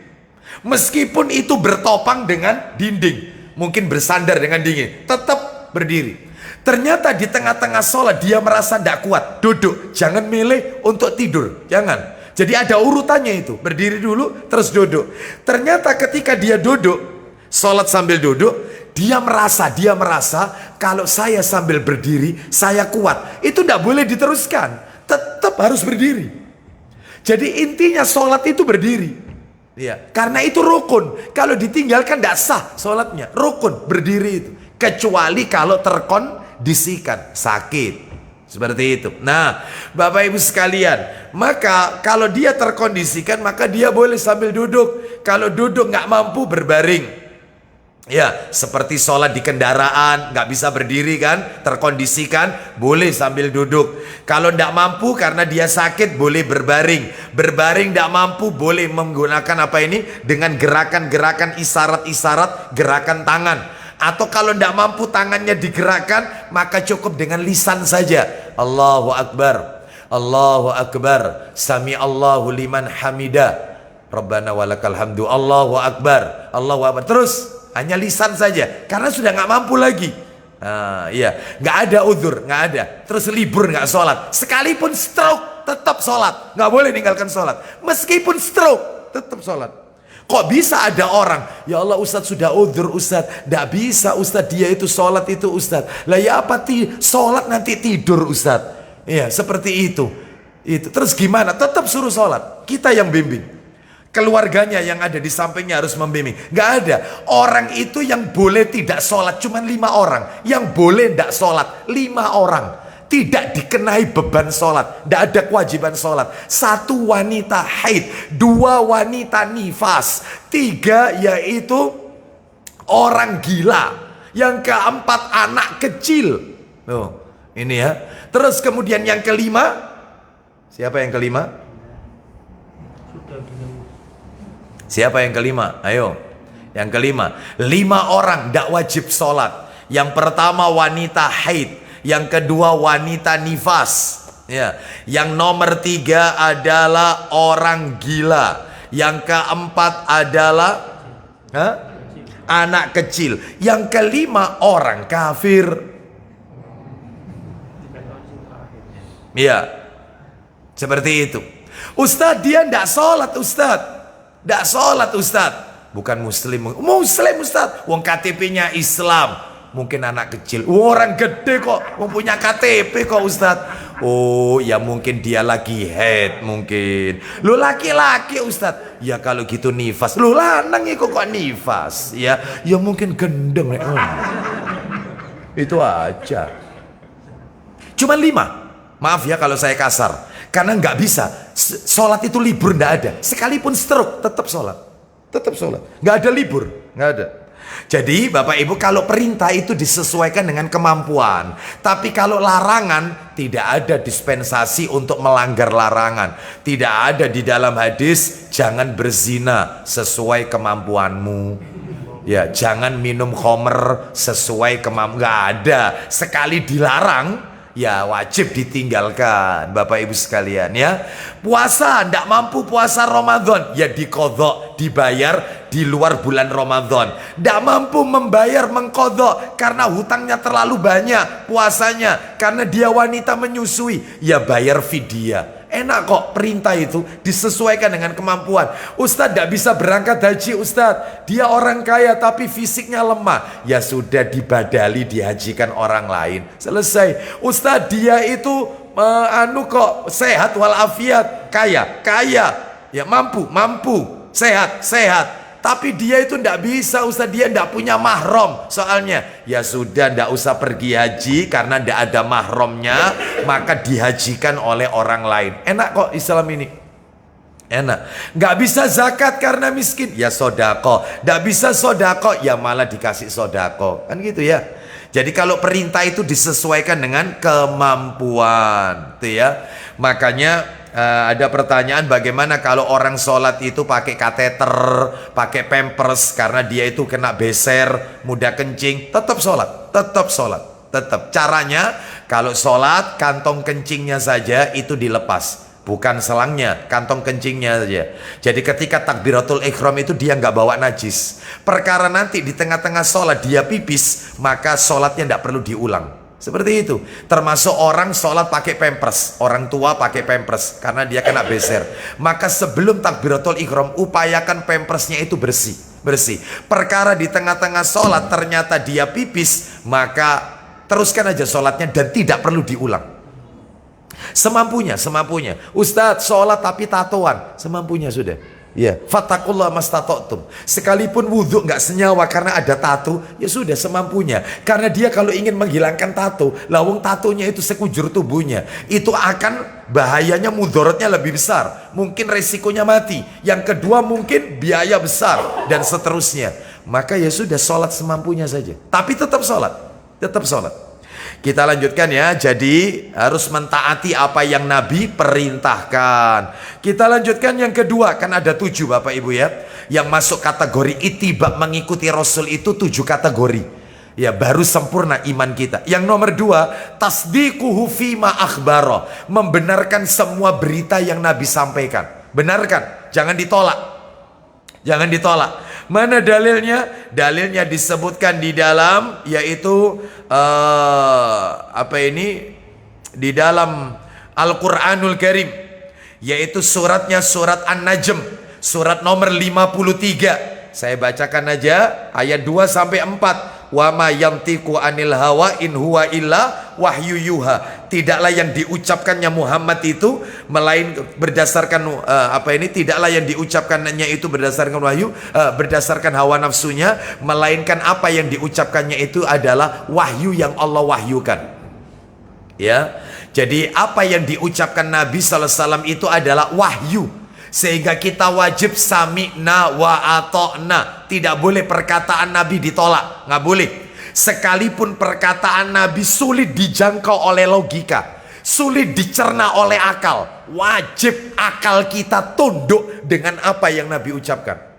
Meskipun itu bertopang dengan dinding, mungkin bersandar dengan dinding, tetap berdiri. Ternyata di tengah-tengah sholat dia merasa tidak kuat, duduk. Jangan milih untuk tidur, jangan. Jadi ada urutannya itu, berdiri dulu terus duduk. Ternyata ketika dia duduk, sholat sambil duduk, dia merasa kalau saya sambil berdiri saya kuat. Itu tidak boleh diteruskan, tetap harus berdiri. Jadi intinya sholat itu berdiri, ya, karena itu rukun. Kalau ditinggalkan tidak sah sholatnya. Rukun berdiri itu, kecuali kalau terkondisikan sakit, seperti itu. Nah, Bapak Ibu sekalian, maka kalau dia terkondisikan maka dia boleh sambil duduk. Kalau duduk nggak mampu berbaring. Ya, seperti sholat di kendaraan, nggak bisa berdiri kan, terkondisikan, boleh sambil duduk. Kalau tidak mampu karena dia sakit, boleh berbaring. Berbaring tidak mampu, boleh menggunakan apa ini? Dengan gerakan-gerakan isyarat-isyarat, gerakan tangan. Atau kalau tidak mampu tangannya digerakkan, maka cukup dengan lisan saja. Allahu Akbar, Allahu Akbar, Sami Allahu liman hamidah, Rabbana walakal hamdu, Allahu Akbar, Allahu Akbar. Terus hanya lisan saja, karena sudah nggak mampu lagi. Iya, nggak ada uzur, nggak ada. Terus libur nggak sholat, sekalipun stroke tetap sholat, nggak boleh ninggalkan sholat. Meskipun stroke tetap sholat. Kok bisa ada orang, ya Allah Ustadz sudah uzur Ustadz, nggak bisa Ustadz, dia itu sholat itu Ustadz. Lah ya apa sholat nanti tidur Ustadz? Iya, seperti itu. Itu terus gimana? Tetap suruh sholat. Kita yang bimbing. Keluarganya yang ada di sampingnya harus membimbing. Gak ada. Orang itu yang boleh tidak sholat cuma 5 orang. Yang boleh tidak sholat 5 orang. Tidak dikenai beban sholat. Tidak ada kewajiban sholat. 1 wanita haid. 2 wanita nifas. 3 yaitu orang gila. Yang keempat anak kecil. Tuh, ini ya. Terus kemudian yang kelima. Siapa yang kelima? Siapa yang kelima? Ayo. Yang kelima. 5 orang tidak wajib sholat. Yang pertama wanita haid. Yang kedua wanita nifas. Ya. Yang nomor 3 adalah orang gila. Yang keempat adalah anak kecil. Yang kelima orang kafir. Ya. Seperti itu. Ustadz dia tidak sholat Ustadz. Tidak sholat Ustadz. Bukan muslim. Muslim Ustadz. Wong KTP-nya Islam. Mungkin anak kecil. Orang gede kok. Mempunyai KTP kok Ustadz. Oh ya mungkin dia lagi head mungkin. Lu laki-laki Ustadz. Ya kalau gitu nifas. Lu lanang kok nifas. Ya mungkin gendeng. Itu aja. Cuma 5. Maaf ya kalau saya kasar. Karena nggak bisa. Sholat itu libur nggak ada. Sekalipun stroke tetap sholat. Tetap sholat. Nggak ada libur. Nggak ada. Jadi Bapak Ibu kalau perintah itu disesuaikan dengan kemampuan. Tapi kalau larangan tidak ada dispensasi untuk melanggar larangan. Tidak ada di dalam hadis jangan berzina sesuai kemampuanmu. Ya jangan minum khamr sesuai kemampuan. Nggak ada. Sekali dilarang ya wajib ditinggalkan Bapak Ibu sekalian ya. Puasa tidak mampu puasa Ramadan ya dikodok, dibayar di luar bulan Ramadan. Tidak mampu membayar mengkodok karena hutangnya terlalu banyak puasanya, karena dia wanita menyusui ya bayar fidyah. Enak kok perintah itu disesuaikan dengan kemampuan. Ustadz tidak bisa berangkat haji Ustadz. Dia orang kaya tapi fisiknya lemah. Ya sudah dibadali dihajikan orang lain. Selesai. Ustadz dia itu kok sehat walafiat. Kaya. Ya mampu. Sehat. Tapi dia itu tidak bisa Ustadz. Dia tidak punya mahram. Soalnya ya sudah tidak usah pergi haji karena tidak ada mahramnya, maka dihajikan oleh orang lain. Enak kok Islam ini. Enak. Nggak bisa zakat karena miskin, ya sodako. Nggak bisa sodako, ya malah dikasih sodako. Kan gitu ya. Jadi kalau perintah itu disesuaikan dengan kemampuan, tuh ya. Makanya ada pertanyaan bagaimana kalau orang sholat itu pakai kateter, pakai pampers karena dia itu kena beser, mudah kencing. Tetap sholat. Caranya kalau sholat kantong kencingnya saja itu dilepas. Bukan selangnya, kantong kencingnya saja. Jadi ketika takbiratul ihram itu dia nggak bawa najis. Perkara nanti di tengah-tengah sholat dia pipis, maka sholatnya tidak perlu diulang. Seperti itu. Termasuk orang sholat pakai pampers. Orang tua pakai pampers karena dia kena beser. Maka sebelum takbiratul ihram upayakan pampersnya itu bersih. Perkara di tengah-tengah sholat ternyata dia pipis, maka teruskan aja sholatnya dan tidak perlu diulang. Semampunya. Ustadz sholat tapi tatoan, semampunya sudah. Ya, fattakullah mastata'tum. Sekalipun wudhu nggak senyawa karena ada tato, ya sudah semampunya. Karena dia kalau ingin menghilangkan tato, lawung tatonya itu sekujur tubuhnya, itu akan bahayanya mudorotnya lebih besar. Mungkin resikonya mati. Yang kedua mungkin biaya besar dan seterusnya. Maka ya sudah sholat semampunya saja. Tapi tetap sholat. Kita lanjutkan ya. Jadi harus mentaati apa yang Nabi perintahkan. Kita lanjutkan yang kedua. Kan ada 7 Bapak Ibu ya. Yang masuk kategori ittiba, mengikuti Rasul itu 7 kategori. Ya baru sempurna iman kita. Yang nomor 2, tasdiquhu fima akhbaro, membenarkan semua berita yang Nabi sampaikan. Benarkan, jangan ditolak. Mana dalilnya? Dalilnya disebutkan di dalam, yaitu di dalam Al-Quranul Karim, yaitu suratnya surat An-Najm, surat nomor 53. Saya bacakan aja ayat 2 sampai 4. Wa ma yantiqu anil hawa in huwa illa wahyu yuha. Tidaklah yang diucapkannya Muhammad itu berdasarkan tidaklah yang diucapkannya itu berdasarkan wahyu, berdasarkan hawa nafsunya, melainkan apa yang diucapkannya itu adalah wahyu yang Allah wahyukan. Ya. Jadi apa yang diucapkan Nabi sallallahu alaihi wasallam itu adalah wahyu. Sehingga kita wajib sami'na wa ata'na. Tidak boleh perkataan Nabi ditolak, nggak boleh. Sekalipun perkataan Nabi sulit dijangkau oleh logika, sulit dicerna oleh akal, wajib akal kita tunduk dengan apa yang Nabi ucapkan.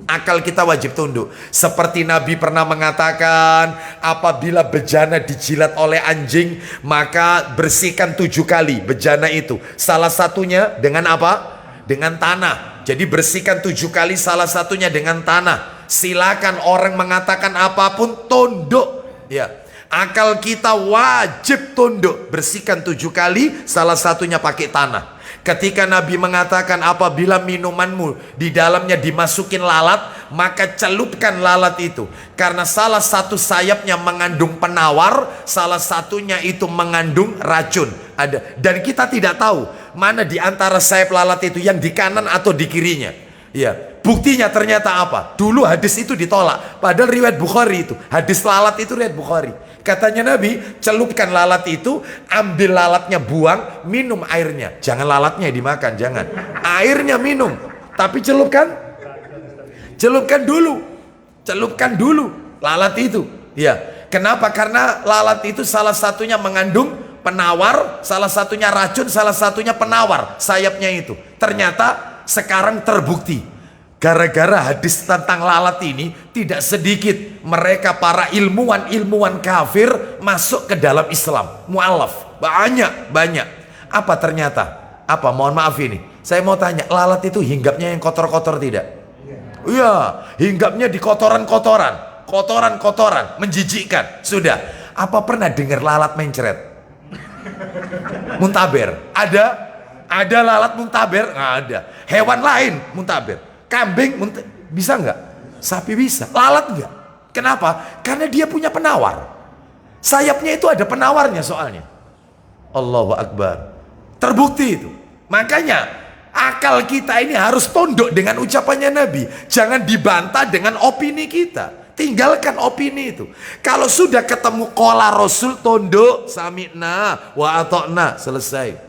Akal kita wajib tunduk. Seperti Nabi pernah mengatakan, apabila bejana dijilat oleh anjing, maka bersihkan 7 kali bejana itu. Salah satunya dengan apa? Dengan tanah. Jadi bersihkan 7 kali, salah satunya dengan tanah. Silakan orang mengatakan apapun, tunduk. Ya, akal kita wajib tunduk. Bersihkan 7 kali, salah satunya pakai tanah. Ketika Nabi mengatakan apabila minumanmu di dalamnya dimasukin lalat, maka celupkan lalat itu. Karena salah satu sayapnya mengandung penawar, salah satunya itu mengandung racun. Ada. Dan kita tidak tahu mana di antara sayap lalat itu yang di kanan atau di kirinya. Ya, buktinya ternyata apa? Dulu hadis itu ditolak. Padahal riwayat Bukhari itu. Hadis lalat itu riwayat Bukhari. Katanya Nabi, celupkan lalat itu, ambil lalatnya buang, minum airnya. Jangan lalatnya dimakan, jangan. Airnya minum, tapi celupkan dulu. Celupkan dulu lalat itu. Ya, kenapa? Karena lalat itu salah satunya mengandung penawar, salah satunya racun, salah satunya penawar sayapnya itu. Ternyata sekarang terbukti. Gara-gara hadis tentang lalat ini, tidak sedikit mereka para ilmuwan kafir masuk ke dalam Islam. Mu'alaf, banyak. Apa ternyata? Apa? Mohon maaf ini, saya mau tanya, lalat itu hinggapnya yang kotor-kotor tidak? Iya, hinggapnya di kotoran-kotoran, menjijikkan. Sudah. Apa pernah dengar lalat mencret? Muntaber? Ada lalat muntaber? Nggak ada. Hewan lain muntaber. Kambing bisa nggak? Sapi bisa. Lalat nggak? Kenapa? Karena dia punya penawar. Sayapnya itu ada penawarnya soalnya. Allahu Akbar. Terbukti itu. Makanya akal kita ini harus tunduk dengan ucapannya Nabi. Jangan dibantah dengan opini kita. Tinggalkan opini itu. Kalau sudah ketemu qala Rasul, tunduk, sami'na wa ata'na, selesai.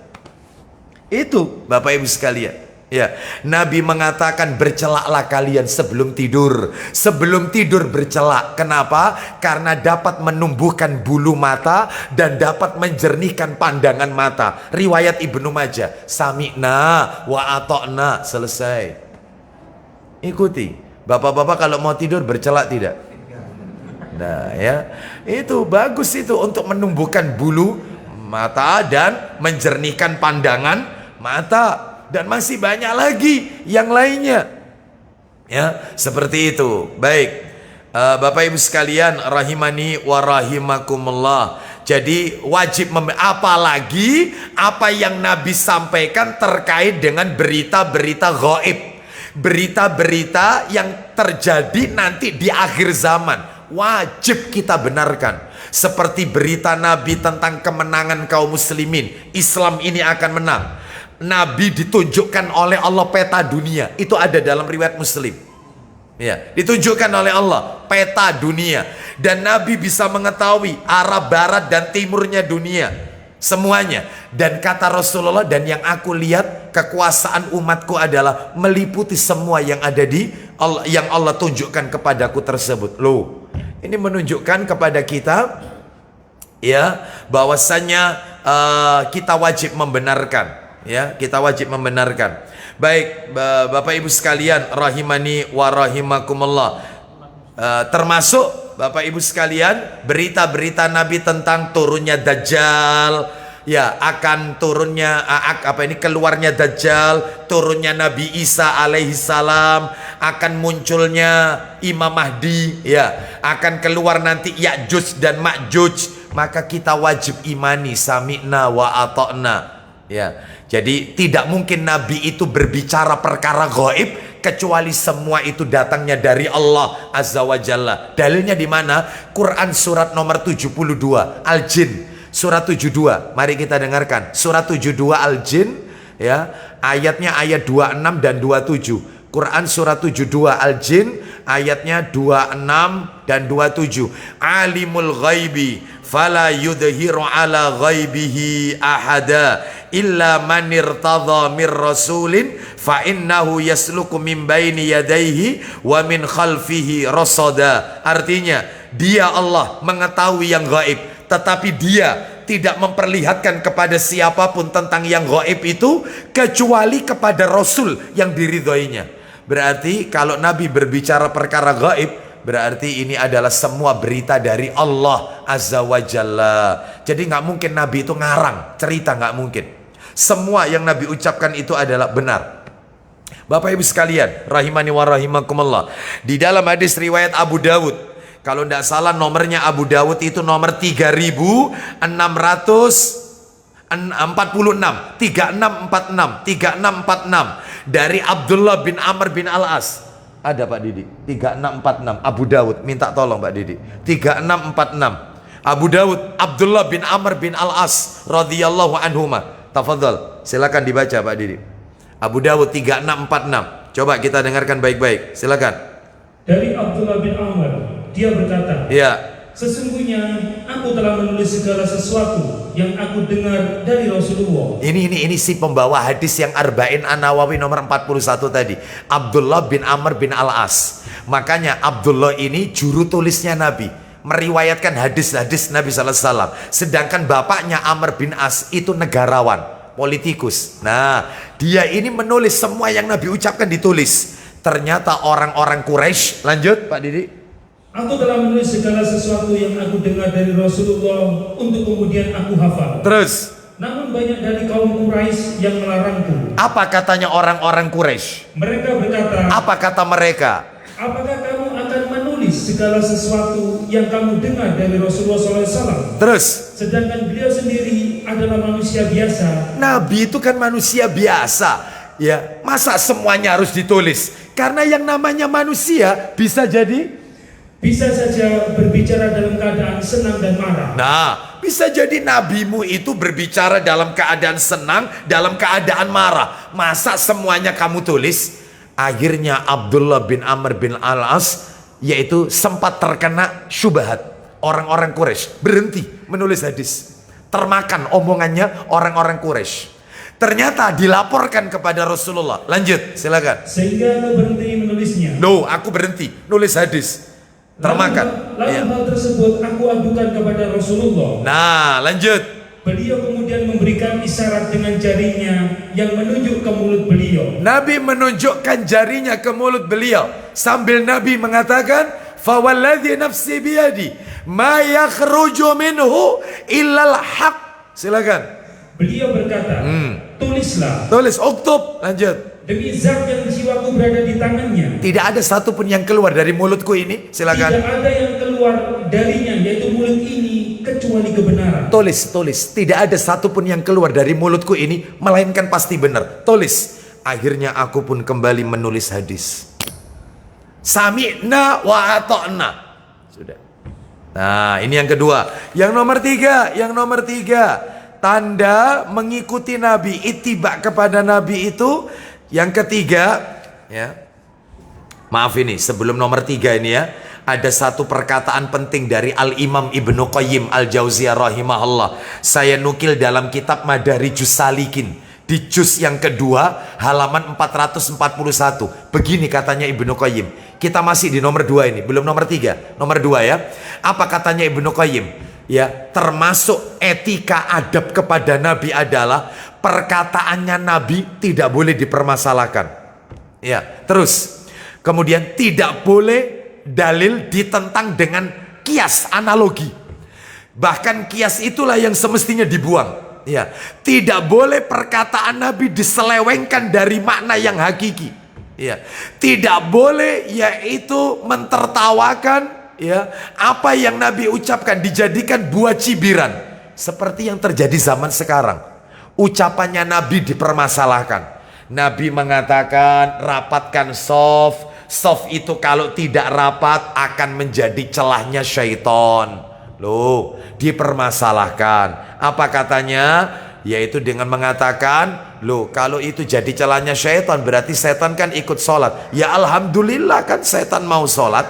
Itu Bapak Ibu sekalian. Ya, Nabi mengatakan bercelaklah kalian sebelum tidur. Sebelum tidur bercelak. Kenapa? Karena dapat menumbuhkan bulu mata dan dapat menjernihkan pandangan mata. Riwayat Ibnu Majah. Sami'na wa ata'na, selesai. Ikuti. Bapak-bapak kalau mau tidur bercelak tidak? Nah ya, itu bagus itu untuk menumbuhkan bulu mata dan menjernihkan pandangan mata. Dan masih banyak lagi yang lainnya. Ya, seperti itu. Baik. Bapak Ibu sekalian rahimani wa rahimakumullah. Jadi wajib apalagi apa yang Nabi sampaikan terkait dengan berita-berita gaib. Berita-berita yang terjadi nanti di akhir zaman. Wajib kita benarkan. Seperti berita Nabi tentang kemenangan kaum muslimin. Islam ini akan menang. Nabi ditunjukkan oleh Allah peta dunia. Itu ada dalam riwayat Muslim. Ya, ditunjukkan oleh Allah peta dunia. Dan Nabi bisa mengetahui arah barat dan timurnya dunia. Semuanya. Dan kata Rasulullah, dan yang aku lihat kekuasaan umatku adalah meliputi semua yang ada di Allah, yang Allah tunjukkan kepadaku tersebut. Loh, ini menunjukkan kepada kita ya bahwasanya kita wajib membenarkan. Ya, kita wajib membenarkan. Baik, Bapak Ibu sekalian rahimani wa rahimakumullah. Termasuk Bapak Ibu sekalian berita-berita Nabi tentang turunnya Dajjal. Ya, akan turunnya keluarnya Dajjal, turunnya Nabi Isa alaihi salam, akan munculnya Imam Mahdi, ya, akan keluar nanti Ya'juj dan Ma'juj. Maka kita wajib imani sami'na wa ata'na. Ya, jadi tidak mungkin Nabi itu berbicara perkara gaib kecuali semua itu datangnya dari Allah Azza wa Jalla. Dalilnya di mana? Quran surat nomor 72 Al-Jin surat 72. Mari kita dengarkan surat 72 Al-Jin ya, ayatnya ayat 26 dan 27. Quran surat 72 Al-Jin ayatnya 26 dan 27. Alimul ghaibi fala yudhiru ala ghaibihi ahada illa man irtadha mir rasulin fa innahu yasluku min baini yadayhi wa min khalfihi rasada. Artinya, dia Allah mengetahui yang gaib, tetapi dia tidak memperlihatkan kepada siapapun tentang yang gaib itu kecuali kepada Rasul yang diridhoinya. Berarti kalau Nabi berbicara perkara gaib, berarti ini adalah semua berita dari Allah Azza wa Jalla. Jadi nggak mungkin Nabi itu ngarang cerita, nggak mungkin. Semua yang Nabi ucapkan itu adalah benar. Bapak Ibu sekalian, rahimani wa rahimakumullah. Di dalam hadis riwayat Abu Dawud, kalau tidak salah nomornya Abu Dawud itu nomor 3646, 3646 dari Abdullah bin Amr bin Al-As. Ada Pak Didi 3646 Abu Dawud, minta tolong Pak Didi 3646 Abu Dawud Abdullah bin Amr bin Al-As radhiyallahu anhuma. Tafadhol, silakan dibaca Pak Didi. Abu Dawud 3646. Coba kita dengarkan baik-baik, silakan. Dari Abdullah bin Amr, dia berkata, ya, sesungguhnya aku telah menulis segala sesuatu yang aku dengar dari Rasulullah. Ini si pembawa hadis yang Arba'in An-Nawawi nomor 41 tadi, Abdullah bin Amr bin Al-As. Makanya Abdullah ini juru tulisnya Nabi, meriwayatkan hadis-hadis Nabi sallallahu alaihi wasallam. Sedangkan bapaknya Amr bin As itu negarawan, politikus. Nah, dia ini menulis semua yang Nabi ucapkan ditulis. Ternyata orang-orang Quraisy, lanjut Pak Didi. Aku telah menulis segala sesuatu yang aku dengar dari Rasulullah untuk kemudian aku hafal. Terus, namun banyak dari kaum Quraisy yang melarangku. apa katanya orang-orang Quraisy? Mereka berkata, Apa kata mereka? apakah kamu akan menulis segala sesuatu yang kamu dengar dari Rasulullah SAW? Terus, Sedangkan beliau sendiri adalah manusia biasa. Nabi itu kan manusia biasa, ya. Masa semuanya harus ditulis? Karena yang namanya manusia bisa bisa saja berbicara dalam keadaan senang dan marah. Nah, bisa jadi nabimu itu berbicara dalam keadaan senang, dalam keadaan marah. Masa semuanya kamu tulis? Akhirnya Abdullah bin Amr bin Al-As yaitu sempat terkena syubhat. Orang-orang Quraisy berhenti menulis hadis. Termakan omongannya orang-orang Quraisy. Ternyata dilaporkan kepada Rasulullah. Lanjut, silakan. Sehingga aku berhenti menulisnya. No, aku berhenti nulis hadis. Termakan. Lalu Ya. hal tersebut aku adukan kepada Rasulullah. Nah, lanjut. Beliau kemudian memberikan isyarat dengan jarinya yang menunjuk ke mulut beliau. Nabi menunjukkan jarinya ke mulut beliau sambil Nabi mengatakan, "Fawalladzi nafsi biyadi, ma yakhruju minhu illal haq." Silakan. Beliau berkata, tulislah. Tulis, uktub. Lanjut. Demi zat yang jiwaku berada di tangannya, Tidak ada satupun yang keluar dari mulutku ini. Silakan. tidak ada yang keluar darinya, yaitu mulut ini, kecuali kebenaran. Tulis. Tidak ada satupun yang keluar dari mulutku ini melainkan pasti benar. Tulis. Akhirnya aku pun kembali menulis hadis. Sami'na wa ata'na. Sudah. Nah, ini yang kedua. Yang nomor tiga, tanda mengikuti Nabi, ittiba kepada Nabi itu. Yang ketiga, ya. Maaf ini, sebelum nomor 3 ini ya, ada satu perkataan penting dari Al-Imam Ibnu Qayyim Al-Jauziyah rahimahullah. Saya nukil dalam kitab Madarijus Salikin di juz yang kedua halaman 441. Begini katanya Ibnu Qayyim. Kita masih di nomor 2 ini, belum nomor 3. Nomor 2 ya. Apa katanya Ibnu Qayyim? Ya, termasuk etika adab kepada Nabi adalah perkataannya Nabi tidak boleh dipermasalahkan. Ya, terus kemudian tidak boleh dalil ditentang dengan kias, analogi. Bahkan kias itulah yang semestinya dibuang. Ya, tidak boleh perkataan Nabi diselewengkan dari makna yang hakiki. Ya, tidak boleh yaitu mentertawakan ya apa yang Nabi ucapkan dijadikan buah cibiran seperti yang terjadi zaman sekarang. Ucapannya Nabi dipermasalahkan. Nabi mengatakan rapatkan soft. Soft itu kalau tidak rapat akan menjadi celahnya syaitan. Loh, dipermasalahkan. Apa katanya? Yaitu dengan mengatakan, loh kalau itu jadi celahnya syaitan berarti setan kan ikut sholat. Ya alhamdulillah kan setan mau sholat.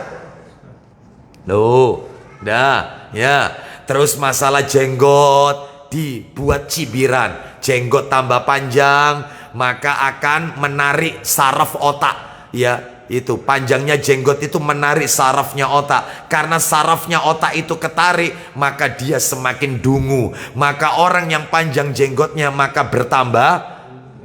Loh, dah ya. Terus masalah jenggot dibuat cibiran. Jenggot tambah panjang maka akan menarik saraf otak. Ya, itu panjangnya jenggot itu menarik sarafnya otak. Karena sarafnya otak itu ketarik maka dia semakin dungu. Maka orang yang panjang jenggotnya maka bertambah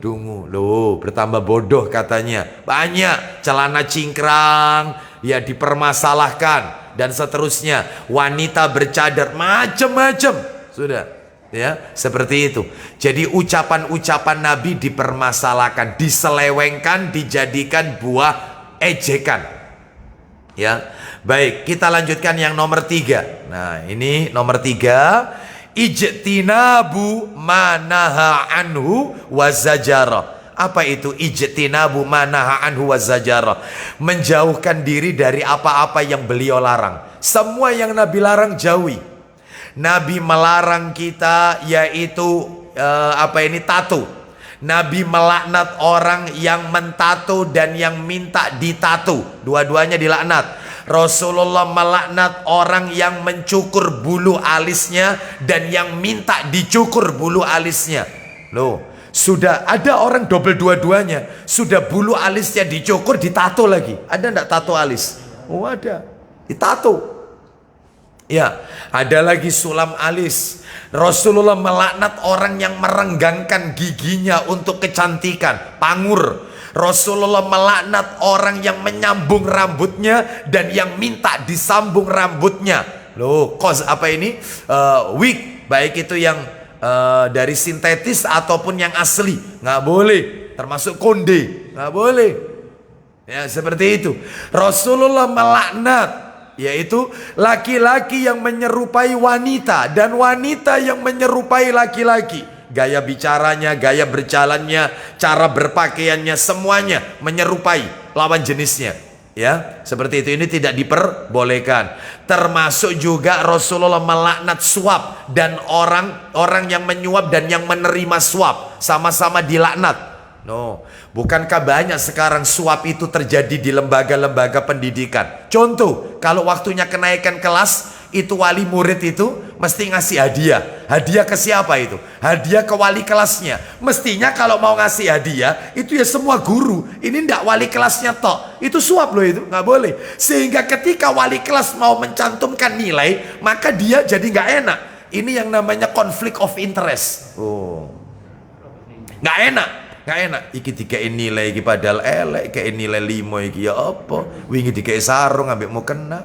dungu. Loh, bertambah bodoh katanya. Banyak celana cingkrang ya dipermasalahkan dan seterusnya. Wanita bercadar macam-macam. Sudah ya, seperti itu. Jadi ucapan-ucapan Nabi dipermasalahkan, diselewengkan, dijadikan buah ejekan. Ya, baik, kita lanjutkan yang nomor 3. Nah, ini nomor 3, ijtinabu manaha anhu wazajara. Apa itu ijtinabu manaha anhu wazajara? Menjauhkan diri dari apa-apa yang beliau larang. Semua yang Nabi larang jauhi. Nabi melarang kita yaitu tato. Nabi melaknat orang yang mentato dan yang minta ditato. Dua-duanya dilaknat. Rasulullah melaknat orang yang mencukur bulu alisnya dan yang minta dicukur bulu alisnya. Loh, sudah ada orang double dua-duanya. Sudah bulu alisnya dicukur, ditato lagi. Ada enggak tato alis? Oh ada, ditato. Ya, ada lagi sulam alis. Rasulullah melaknat orang yang merenggangkan giginya untuk kecantikan, pangur. Rasulullah melaknat orang yang menyambung rambutnya dan yang minta disambung rambutnya. Loh, wig, baik itu yang dari sintetis ataupun yang asli, nggak boleh. Termasuk konde, nggak boleh. Ya, seperti itu. Rasulullah melaknat yaitu laki-laki yang menyerupai wanita dan wanita yang menyerupai laki-laki. Gaya bicaranya, gaya berjalannya, cara berpakaiannya, semuanya menyerupai lawan jenisnya. Ya, seperti itu. Ini tidak diperbolehkan. Termasuk juga Rasulullah melaknat suap dan orang yang menyuap dan yang menerima suap sama-sama dilaknat. No, bukankah banyak sekarang suap itu terjadi di lembaga-lembaga pendidikan? Contoh, kalau waktunya kenaikan kelas, itu wali murid itu mesti ngasih hadiah. Hadiah ke siapa itu? Hadiah ke wali kelasnya. Mestinya kalau mau ngasih hadiah, itu ya semua guru. Ini ndak wali kelasnya tok. Itu suap loh, itu nggak boleh. Sehingga ketika wali kelas mau mencantumkan nilai, maka dia jadi nggak enak. Ini yang namanya konflik of interest. Oh, nggak enak. Nggak enak, iki dikei nilai iki padahal elek, kei nilai 5 iki ya apa? Wingi dikei sarung ambek mau kena.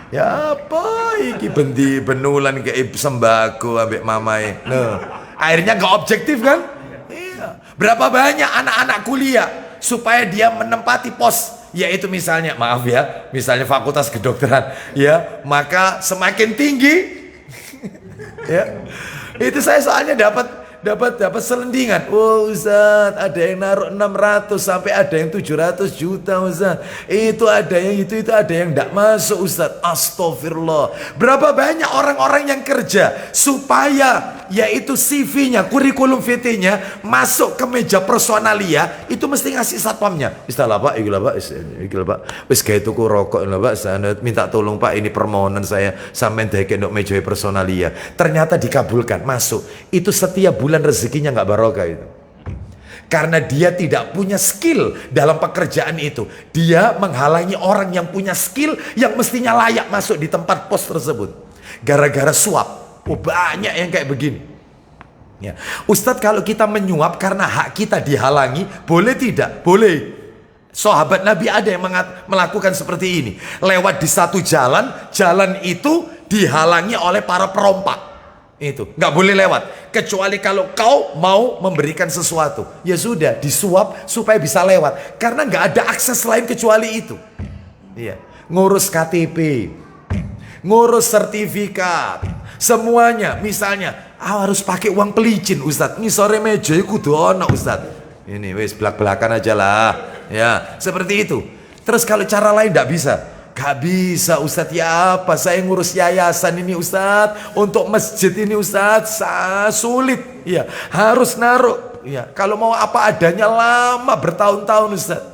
Ya apa iki benulan kei sembako ambek mamae. Nah, akhirnya nggak objektif kan? Iya. Berapa banyak anak-anak kuliah supaya dia menempati pos, yaitu misalnya, maaf ya, misalnya fakultas kedokteran, ya, maka semakin tinggi ya. Itu saya soalnya dapat selendingan. Oh Ustaz, ada yang naruh 600 sampai ada yang 700 juta Ustaz. Itu ada yang itu ada yang tidak masuk Ustaz. Astagfirullah. Berapa banyak orang-orang yang kerja supaya yaitu CV-nya, kurikulum VT-nya masuk ke meja personalia, itu mesti ngasih satpamnya. Istilah Pak, ikilah Pak. Wis gawe tuku rokok lho Pak, saya minta tolong Pak, ini permohonan saya sampean deke ndok meja personalia. Ternyata dikabulkan, masuk. Itu setiap bulan rezekinya nggak barokah itu. Karena dia tidak punya skill dalam pekerjaan itu. Dia menghalangi orang yang punya skill yang mestinya layak masuk di tempat pos tersebut. Gara-gara suap. Oh, banyak yang kayak begini. Ya. Ustadz, kalau kita menyuap karena hak kita dihalangi, boleh tidak? Boleh. Sahabat Nabi ada yang melakukan seperti ini. Lewat di satu jalan itu dihalangi oleh para perompak. Itu nggak boleh lewat, kecuali kalau kau mau memberikan sesuatu. Ya sudah, disuap supaya bisa lewat. Karena nggak ada akses lain kecuali itu. Iya. Ngurus KTP, ngurus sertifikat, semuanya. Misalnya harus pakai uang pelicin Ustadz, ini sore meja kudu ono Ustadz. Ini wis belak-belakan aja lah. Ya, seperti itu. Terus kalau cara lain tidak bisa. Gak bisa Ustadz, ya apa saya ngurus yayasan ini Ustadz, untuk masjid ini Ustadz, sulit. Ya, harus naruh. Ya, kalau mau apa adanya lama bertahun-tahun Ustadz.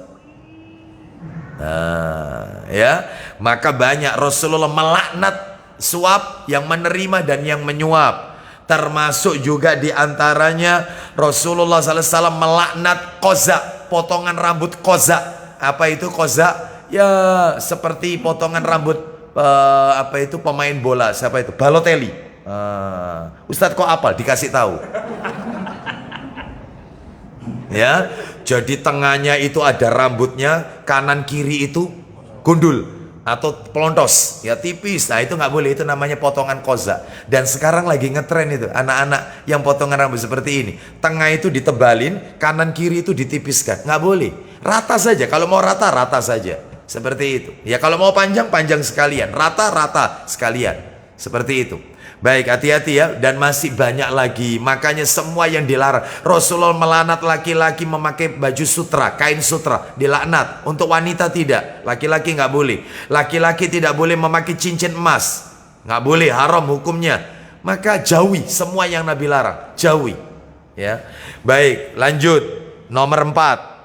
Nah, ya, maka banyak Rasulullah melaknat suap, yang menerima dan yang menyuap. Termasuk juga diantaranya Rasulullah SAW melaknat kozak, potongan rambut kozak. Apa itu kozak? Ya seperti potongan rambut apa itu pemain bola, siapa itu? Balotelli. Ustadz kok apal? Dikasih tahu. Ya, jadi tengahnya itu ada rambutnya, kanan kiri itu gundul atau pelontos, ya tipis. Nah itu nggak boleh, itu namanya potongan koza. Dan sekarang lagi ngetren itu anak-anak yang potongan rambut seperti ini, tengah itu ditebalin, kanan kiri itu ditipiskan. Nggak boleh, rata saja. Kalau mau rata, rata saja, seperti itu. Ya kalau mau panjang, panjang sekalian, rata, rata sekalian, seperti itu. Baik, hati-hati ya. Dan masih banyak lagi. Makanya semua yang dilarang. Rasulullah melaknat laki-laki memakai baju sutra, kain sutra, dilaknat. Untuk wanita tidak, laki-laki nggak boleh. Laki-laki tidak boleh memakai cincin emas, nggak boleh, haram hukumnya. Maka jauhi semua yang Nabi larang, jauhi. Ya, baik, lanjut. Nomor 4.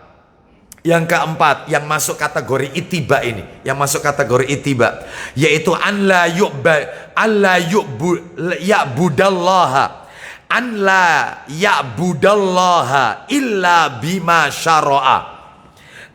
Yang keempat, yang masuk kategori itiba ini, yang masuk kategori itiba, yaitu an la ya'budallaha illa bima syara'a.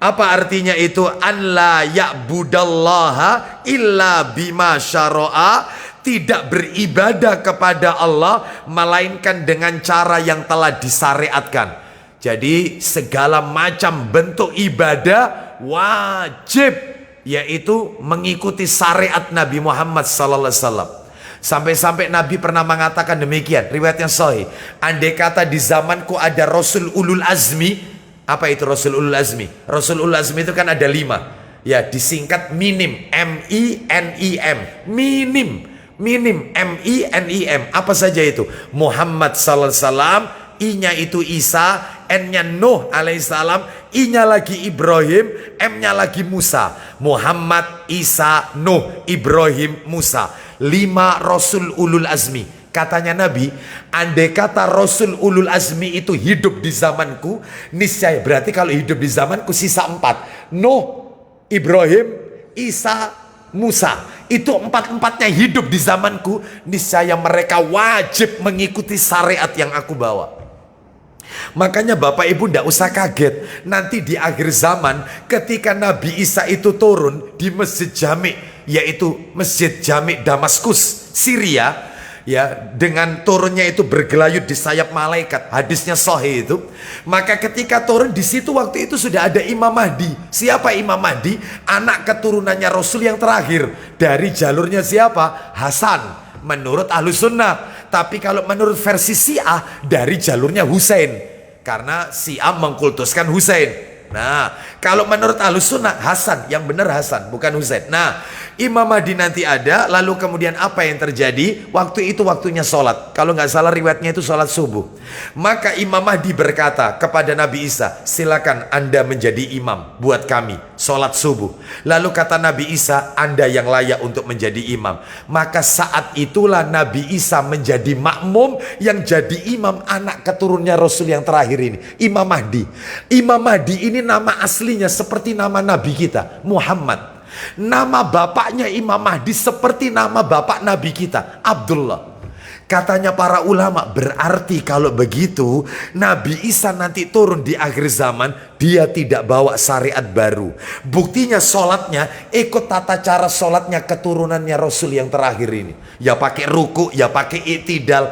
Apa artinya itu an la ya'budallaha illa bima syara'a? Tidak beribadah kepada Allah melainkan dengan cara yang telah disyariatkan. Jadi segala macam bentuk ibadah wajib, yaitu mengikuti syariat Nabi Muhammad SAW. Sampai-sampai Nabi pernah mengatakan demikian, riwayatnya sahih. Andai kata di zamanku ada Rasul Ulul Azmi. Apa itu Rasul Ulul Azmi? Rasul Ulul Azmi itu kan ada 5. Ya, disingkat minim, M-I-N-I-M. Minim, M-I-N-I-M. Apa saja itu? Muhammad SAW, I-nya itu Isa, N-nya Nuh alaihissalam, I-nya lagi Ibrahim, M-nya lagi Musa. Muhammad, Isa, Nuh, Ibrahim, Musa. 5 Rasul Ulul Azmi. Katanya Nabi, andai kata Rasul Ulul Azmi itu hidup di zamanku, niscaya, berarti kalau hidup di zamanku sisa 4. Nuh, Ibrahim, Isa, Musa. Itu 4-4-nya hidup di zamanku, niscaya mereka wajib mengikuti syariat yang aku bawa. Makanya Bapak Ibu tidak usah kaget nanti di akhir zaman ketika Nabi Isa itu turun di Masjid Jami', yaitu Masjid Jami' Damaskus, Syria, ya, dengan turunnya itu bergelayut di sayap malaikat, hadisnya sahih itu. Maka ketika turun di situ waktu itu sudah ada Imam Mahdi. Siapa Imam Mahdi? Anak keturunannya Rasul yang terakhir. Dari jalurnya siapa? Hasan menurut Ahlus Sunnah. Tapi kalau menurut versi Syiah dari jalurnya Husain, karena Syiah mengkultuskan Husain. Nah, kalau menurut Ahlus Sunnah Hasan, yang benar Hasan bukan Husain. Nah, Imam Mahdi nanti ada. Lalu kemudian apa yang terjadi? Waktu itu waktunya sholat. Kalau nggak salah riwayatnya itu sholat subuh. Maka Imam Mahdi berkata kepada Nabi Isa, silakan Anda menjadi imam buat kami sholat subuh. Lalu kata Nabi Isa, Anda yang layak untuk menjadi imam. Maka saat itulah Nabi Isa menjadi makmum, yang jadi imam anak keturunnya Rasul yang terakhir ini, Imam Mahdi. Imam Mahdi ini nama aslinya seperti nama Nabi kita, Muhammad. Nama bapaknya Imam Mahdi seperti nama bapak Nabi kita, Abdullah. Katanya para ulama, berarti kalau begitu Nabi Isa nanti turun di akhir zaman, dia tidak bawa syariat baru. Buktinya sholatnya ikut tata cara sholatnya keturunannya Rasul yang terakhir ini. Ya pakai ruku, ya pakai i'tidal.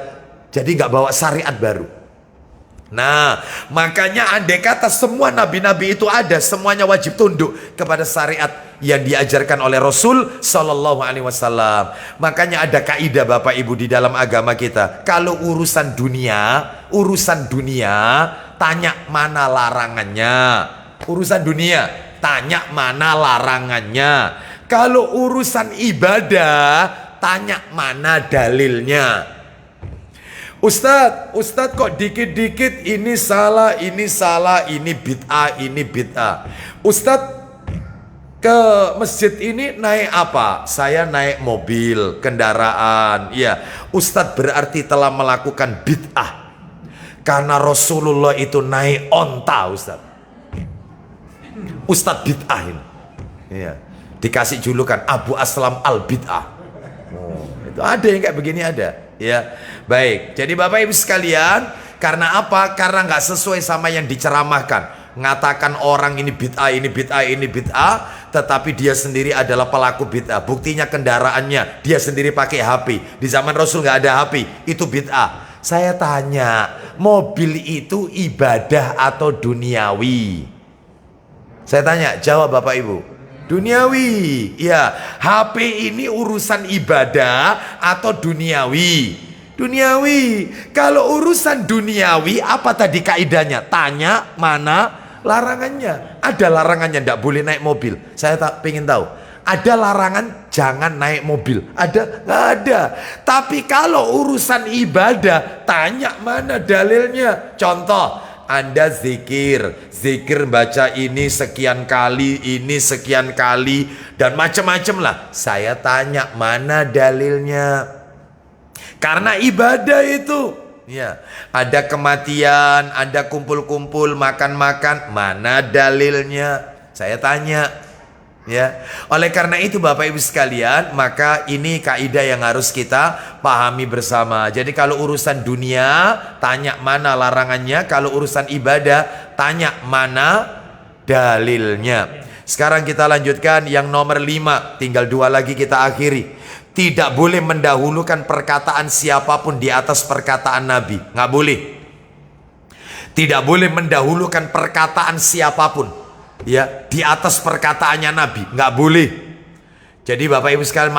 Jadi nggak bawa syariat baru. Nah, makanya andai kata semua nabi-nabi itu ada, semuanya wajib tunduk kepada syariat yang diajarkan oleh Rasul Sallallahu Alaihi Wasallam. Makanya ada kaidah Bapak Ibu di dalam agama kita, kalau urusan dunia, tanya mana larangannya. Urusan dunia, tanya mana larangannya. Kalau urusan ibadah, tanya mana dalilnya. Ustadz kok dikit-dikit ini salah, ini bid'ah. Ustadz ke masjid ini naik apa? Saya naik mobil, kendaraan. Ya, Ustadz berarti telah melakukan bid'ah. Karena Rasulullah itu naik onta, Ustadz bid'ah ini. Ya, dikasih julukan Abu Aslam al-bid'ah. Oh, itu ada yang kayak begini ada. Ya, baik. Jadi Bapak Ibu sekalian, karena apa? Karena nggak sesuai sama yang diceramahkan. Ngatakan orang ini bid'ah, tetapi dia sendiri adalah pelaku bid'ah. Buktinya kendaraannya, dia sendiri pakai HP. Di zaman Rasul nggak ada HP, itu bid'ah. Saya tanya, mobil itu ibadah atau duniawi? Saya tanya, jawab Bapak Ibu. Duniawi. Ya, HP ini urusan ibadah atau duniawi? Duniawi. Kalau urusan duniawi, apa tadi kaidahnya? Tanya mana larangannya. Ada larangannya tidak boleh naik mobil. Saya pengen tahu. Ada larangan jangan naik mobil. Ada? Nggak ada. Tapi kalau urusan ibadah, tanya mana dalilnya. Contoh, Anda zikir baca ini sekian kali, dan macam-macam lah. Saya tanya mana dalilnya. Karena ibadah itu, ya, ada kematian, ada kumpul-kumpul, makan-makan, mana dalilnya? Saya tanya, ya. Oleh karena itu Bapak Ibu sekalian, maka ini kaidah yang harus kita pahami bersama. Jadi kalau urusan dunia, tanya mana larangannya. Kalau urusan ibadah, tanya mana dalilnya. Sekarang kita lanjutkan yang nomor 5. Tinggal 2 lagi kita akhiri. Tidak boleh mendahulukan perkataan siapapun di atas perkataan Nabi. Nggak boleh. Tidak boleh mendahulukan perkataan siapapun, ya, di atas perkataannya Nabi. Nggak boleh. Jadi Bapak Ibu sekalian,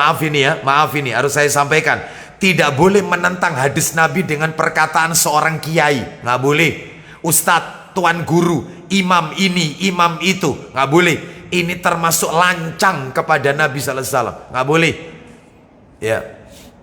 maaf ini harus saya sampaikan. Tidak boleh menentang hadis Nabi dengan perkataan seorang kiai. Nggak boleh. Ustadz, tuan guru, imam ini, imam itu. Nggak boleh. Ini termasuk lancang kepada Nabi sallallahu alaihi wasallam. Nggak boleh. Ya,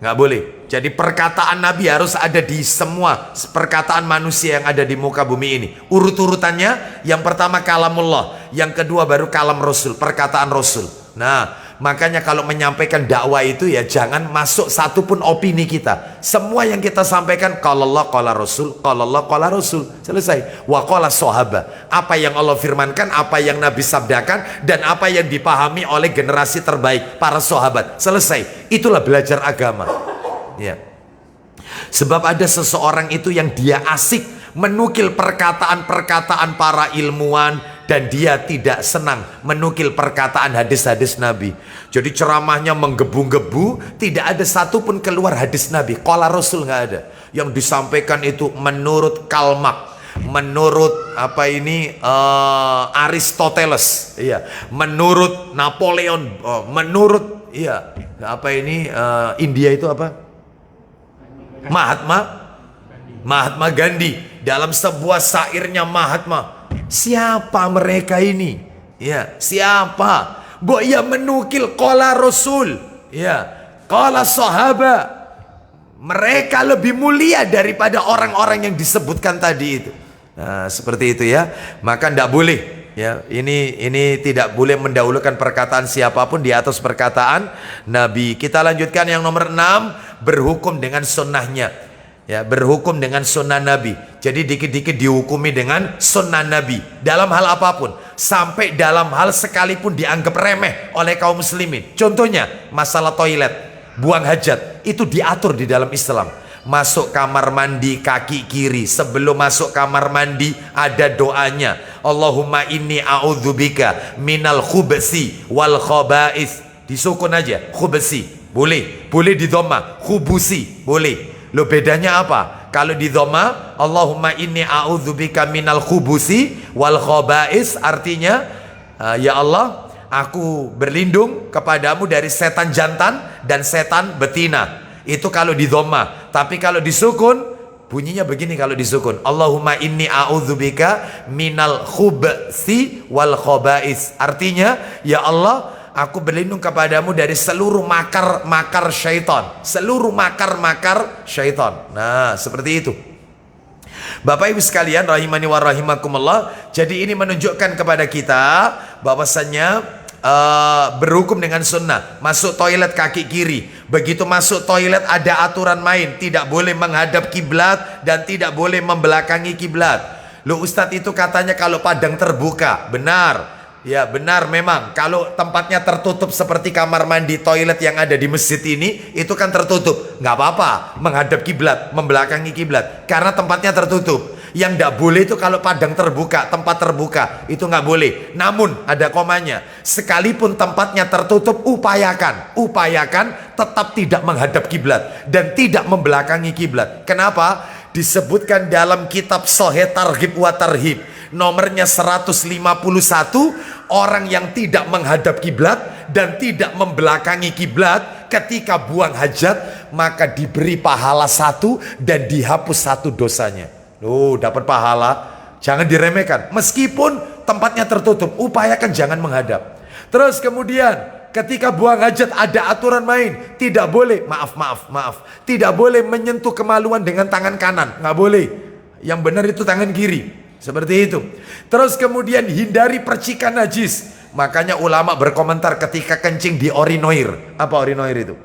nggak boleh. Jadi perkataan Nabi harus ada di semua perkataan manusia yang ada di muka bumi ini. Urut-urutannya, yang pertama kalamullah, yang kedua baru kalam Rasul, perkataan Rasul. Nah, makanya kalau menyampaikan dakwah itu ya jangan masuk satupun opini kita. Semua yang kita sampaikan qala Allah qala Rasul, qala Allah qala Rasul. Selesai. Wa qala sahaba. Apa yang Allah firmankan, apa yang Nabi sabdakan, dan apa yang dipahami oleh generasi terbaik para sahabat. Selesai. Itulah belajar agama. Ya. Sebab ada seseorang itu yang dia asik menukil perkataan-perkataan para ilmuwan, dan dia tidak senang menukil perkataan hadis-hadis Nabi. Jadi ceramahnya menggebu-gebu, tidak ada satupun keluar hadis Nabi. Qala Rasul nggak ada. Yang disampaikan itu menurut Karl Marx, menurut Aristoteles, iya, menurut Napoleon, menurut India itu apa? Mahatma Gandhi. Dalam sebuah syairnya Mahatma, siapa mereka ini? Ya, siapa? Ya menukil qala Rasul, ya, qala sahaba. Mereka lebih mulia daripada orang-orang yang disebutkan tadi itu. Nah, seperti itu ya. Maka tidak boleh. Ya, ini tidak boleh mendahulukan perkataan siapapun di atas perkataan Nabi. Kita lanjutkan yang nomor 6, berhukum dengan sunnahnya. Ya, berhukum dengan sunnah Nabi. Jadi dikit-dikit dihukumi dengan sunnah Nabi dalam hal apapun, sampai dalam hal sekalipun dianggap remeh oleh kaum muslimin. Contohnya masalah toilet, buang hajat, itu diatur di dalam Islam. Masuk kamar mandi kaki kiri, sebelum masuk kamar mandi ada doanya. Allahumma inni a'udzubika minal khubsi wal khaba'is. Disukun aja, khubsi boleh, boleh di dhamma, khubusi boleh. Lo bedanya apa? Kalau di dhamma, Allahumma inni a'udzubika minal khubusi wal khaba'is, artinya ya Allah, aku berlindung kepadamu dari setan jantan dan setan betina. Itu kalau di dhamma. Tapi kalau disukun, bunyinya begini kalau disukun. Allahumma inni a'udzubika minal khubsi wal khaba'is. Artinya, ya Allah, aku berlindung kepadamu dari seluruh makar syaitan. Seluruh makar syaitan. Nah, seperti itu. Bapak Ibu sekalian rahimani wa rahimakumullah. Jadi ini menunjukkan kepada kita bahwasannya berhukum dengan sunnah. Masuk toilet kaki kiri. Begitu masuk toilet ada aturan main. Tidak boleh menghadap kiblat dan tidak boleh membelakangi kiblat. Loh Ustadz, itu katanya kalau padang terbuka. Benar. Ya benar memang. Kalau tempatnya tertutup seperti kamar mandi, toilet yang ada di masjid ini, itu kan tertutup. Nggak apa-apa menghadap kiblat, membelakangi kiblat, karena tempatnya tertutup. Yang nggak boleh itu kalau padang terbuka, tempat terbuka, itu nggak boleh. Namun ada komanya, sekalipun tempatnya tertutup, upayakan tetap tidak menghadap kiblat dan tidak membelakangi kiblat. Kenapa? Disebutkan dalam kitab Sahih Targhib wa Tarhib nomornya 151, orang yang tidak menghadap kiblat dan tidak membelakangi kiblat ketika buang hajat, maka diberi pahala 1 dan dihapus 1 dosanya. Loh, dapat pahala. Jangan diremehkan. Meskipun tempatnya tertutup, upayakan jangan menghadap. Terus kemudian ketika buang hajat ada aturan main. Tidak boleh, maaf. Tidak boleh menyentuh kemaluan dengan tangan kanan. Nggak boleh. Yang benar itu tangan kiri. Seperti itu. Terus kemudian hindari percikan najis. Makanya ulama berkomentar ketika kencing di orinoir. Apa orinoir itu?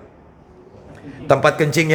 Tempat kencing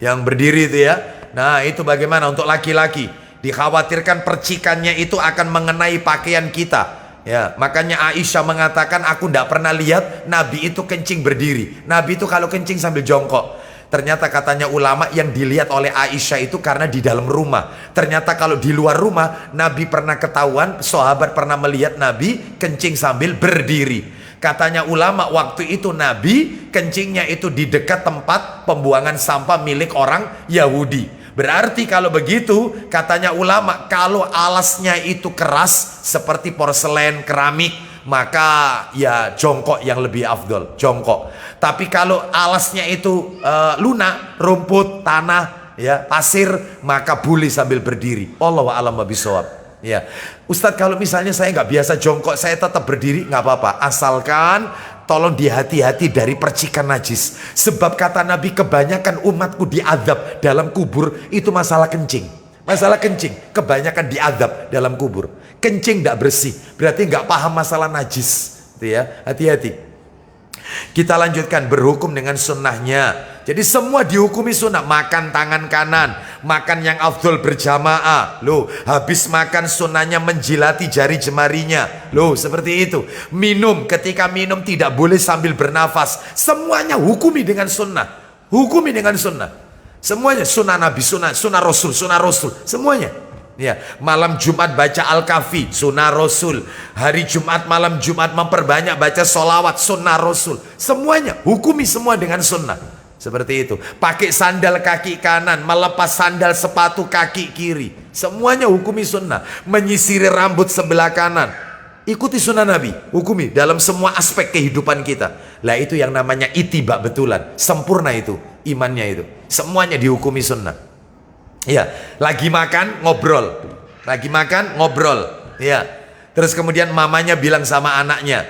yang berdiri itu ya. Nah itu bagaimana untuk laki-laki? Dikhawatirkan percikannya itu akan mengenai pakaian kita. Ya, makanya Aisyah mengatakan, aku tidak pernah lihat Nabi itu kencing berdiri. Nabi itu kalau kencing sambil jongkok. Ternyata katanya ulama yang dilihat oleh Aisyah itu karena di dalam rumah. Ternyata kalau di luar rumah, Nabi pernah ketahuan, sahabat pernah melihat Nabi kencing sambil berdiri. Katanya ulama waktu itu Nabi kencingnya itu di dekat tempat pembuangan sampah milik orang Yahudi. Berarti kalau begitu, katanya ulama, kalau alasnya itu keras seperti porselen, keramik, maka ya jongkok yang lebih afdol, jongkok. Tapi kalau alasnya itu lunak, rumput, tanah, ya pasir, maka boleh sambil berdiri. Allahu a'lam bishawab. Ya, Ustadz, kalau misalnya saya nggak biasa jongkok, saya tetap berdiri, nggak apa-apa. Asalkan tolong dihati-hati dari percikan najis. Sebab kata Nabi, kebanyakan umatku diazab dalam kubur itu masalah kencing. Masalah kencing, kebanyakan diazab dalam kubur. Kencing tidak bersih, berarti nggak paham masalah najis. Itu ya, hati-hati. Kita lanjutkan, berhukum dengan sunnahnya. Jadi semua dihukumi sunnah. Makan tangan kanan, makan yang afdol berjamaah. Loh, habis makan sunnahnya menjilati jari jemarinya. Loh, seperti itu. Minum, ketika minum tidak boleh sambil bernafas. Semuanya hukumi dengan sunnah. Hukumi dengan sunnah. Semuanya sunnah Nabi, sunnah Rasul, semuanya. Ya, malam Jumat baca Al-Kahfi, sunnah Rasul. Hari Jumat, malam Jumat memperbanyak baca sholawat, sunnah Rasul. Semuanya, hukumi semua dengan sunnah. Seperti itu. Pakai sandal kaki kanan, melepas sandal sepatu kaki kiri. Semuanya hukumi sunnah. Menyisiri rambut sebelah kanan. Ikuti sunnah Nabi, hukumi dalam semua aspek kehidupan kita. Lah itu yang namanya ittiba betulan. Sempurna itu, imannya itu. Semuanya dihukumi sunnah. Ya, lagi makan ngobrol, ya. Terus kemudian mamanya bilang sama anaknya,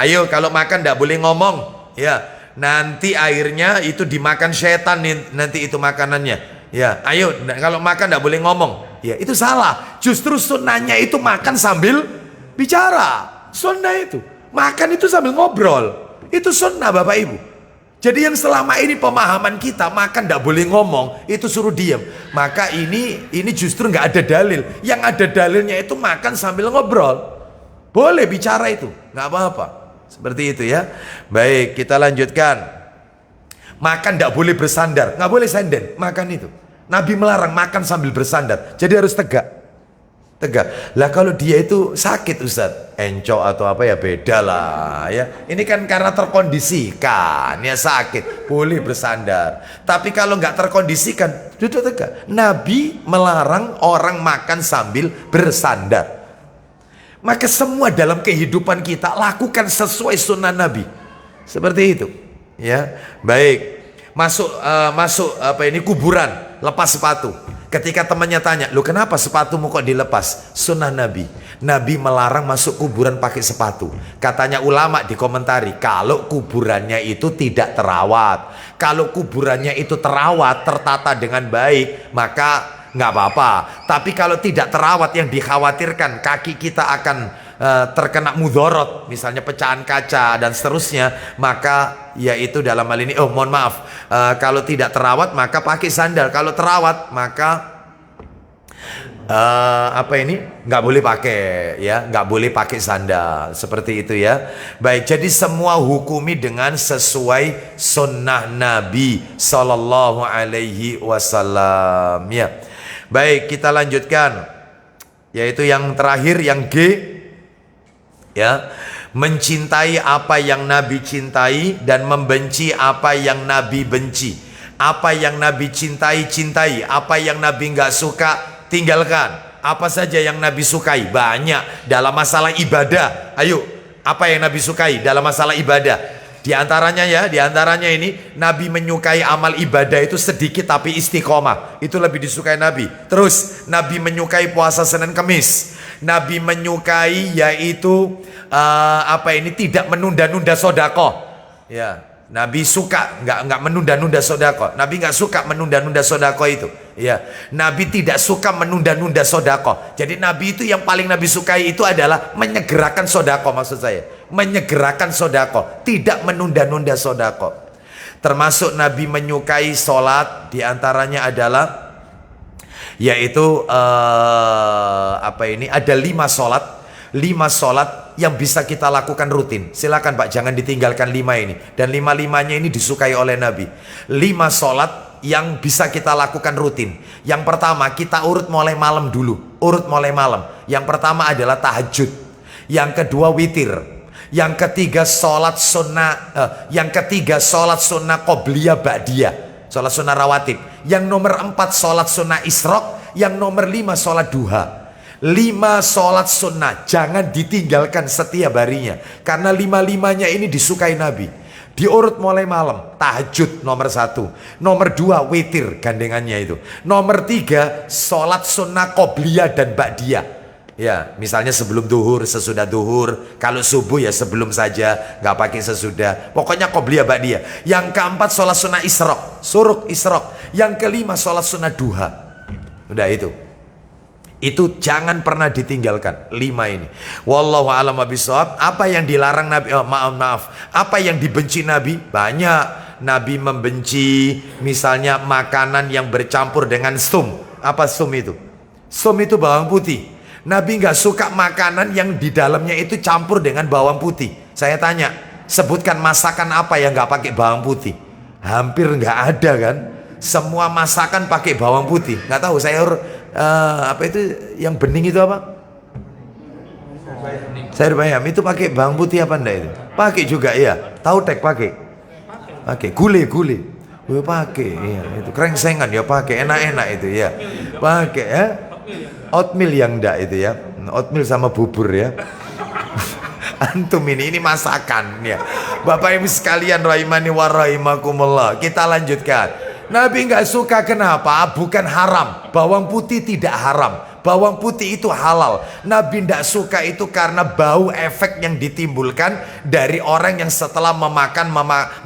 ayo kalau makan tidak boleh ngomong, ya. Nanti akhirnya itu dimakan setan nanti itu makanannya, ya. Ayo kalau makan tidak boleh ngomong, ya. Itu salah. Justru sunnahnya itu makan sambil bicara, sunnah itu. Makan itu sambil ngobrol, itu sunnah Bapak Ibu. Jadi yang selama ini pemahaman kita makan tidak boleh ngomong, itu suruh diam. Maka ini justru nggak ada dalil. Yang ada dalilnya itu makan sambil ngobrol. Boleh bicara itu, nggak apa-apa. Seperti itu ya. Baik, kita lanjutkan. Makan tidak boleh bersandar, nggak boleh sender. Makan itu. Nabi melarang makan sambil bersandar. Jadi harus tegak. Lah kalau dia itu sakit Ustadz, encok atau apa ya beda lah ya. Ini kan karena terkondisikan ya, sakit boleh bersandar. Tapi kalau nggak terkondisikan duduk tegak. Nabi melarang orang makan sambil bersandar. Maka semua dalam kehidupan kita lakukan sesuai sunnah Nabi. Seperti itu ya. Baik, masuk kuburan, lepas sepatu. Ketika temannya tanya, "Lu kenapa sepatumu kok dilepas?" Sunnah Nabi. Nabi melarang masuk kuburan pakai sepatu. Katanya ulama dikomentari, kalau kuburannya itu tidak terawat. Kalau kuburannya itu terawat, tertata dengan baik, maka nggak apa-apa. Tapi kalau tidak terawat, yang dikhawatirkan kaki kita akan terkena mudorot, misalnya pecahan kaca dan seterusnya, maka yaitu dalam hal ini, mohon maaf, kalau tidak terawat maka pakai sandal. Kalau terawat maka nggak boleh pakai, ya, nggak boleh pakai sandal, seperti itu ya. Baik, jadi semua hukumi dengan sesuai sunnah Nabi Sallallahu Alaihi Wasallam ya. Baik, kita lanjutkan, yaitu yang terakhir, yang G, ya, mencintai apa yang Nabi cintai dan membenci apa yang Nabi benci. Apa yang Nabi cintai, cintai. Apa yang Nabi nggak suka, tinggalkan. Apa saja yang Nabi sukai? Banyak. Dalam masalah ibadah, ayo, apa yang Nabi sukai dalam masalah ibadah? Di antaranya ya, di antaranya ini, Nabi menyukai amal ibadah itu sedikit tapi istiqomah. Itu lebih disukai Nabi. Terus Nabi menyukai puasa Senin Kamis. Nabi menyukai yaitu tidak menunda-nunda sodako. Ya, Nabi suka nggak menunda-nunda sodako. Nabi nggak suka menunda-nunda sodako itu. Ya, Nabi tidak suka menunda-nunda sodako. Jadi Nabi itu yang paling Nabi sukai itu adalah menyegerakan sodako, maksud saya. Menyegerakan sodako, tidak menunda-nunda sodako. Termasuk Nabi menyukai sholat, diantaranya adalah yaitu ada 5 sholat yang bisa kita lakukan rutin. Silakan Pak, jangan ditinggalkan 5 ini. Dan 5-5-nya ini disukai oleh Nabi. 5 sholat yang bisa kita lakukan rutin. Yang pertama, kita urut mulai malam dulu. Urut mulai malam. Yang pertama adalah tahajud. Yang kedua witir. Yang ketiga sholat sunnah. Yang ketiga sholat sunnah qobliyah ba'diyah. Sholat sunnah rawatib. Yang nomor 4 sholat sunnah isyraq. Yang nomor 5 sholat duha. 5 sholat sunnah jangan ditinggalkan setiap harinya, karena 5-5-nya ini disukai Nabi. Diurut mulai malam, tahajud nomor 1, nomor 2 witir gandengannya itu, nomor 3 sholat sunnah qobliyah dan ba'diyah. Ya, misalnya sebelum duhur, sesudah duhur. Kalau subuh ya sebelum saja, nggak pakai sesudah. Pokoknya qobliyah ba'diyah. Yang keempat sholat sunnah isyraq, suruk isyraq. Yang kelima sholat sunnah duha. Udah itu. Itu jangan pernah ditinggalkan 5 ini. Wallahu a'lam bishawab. Apa yang dilarang Nabi? Maaf. Apa yang dibenci Nabi? Banyak. Nabi membenci misalnya makanan yang bercampur dengan sum. Apa sum itu? Sum itu bawang putih. Nabi nggak suka makanan yang di dalamnya itu campur dengan bawang putih. Saya tanya, sebutkan masakan apa yang nggak pakai bawang putih? Hampir nggak ada kan? Semua masakan pakai bawang putih. Nggak tahu, sayur itu yang bening itu apa? Sayur bayam itu pakai bawang putih apa enggak itu? Pakai juga ya. Tahu tek pakai? Gule. Gue pakai, iya. Itu krengsengan ya pakai, enak-enak itu ya. Pakai ya. Oatmeal yang enggak itu ya. Oatmeal sama bubur ya. Antum ini masakan ya. Bapak Ibu sekalian rahimani wa rahimakumullah. Kita lanjutkan. Nabi nggak suka, kenapa? Bukan haram. Bawang putih tidak haram. Bawang putih itu halal. Nabi nggak suka itu karena bau efek yang ditimbulkan dari orang yang setelah memakan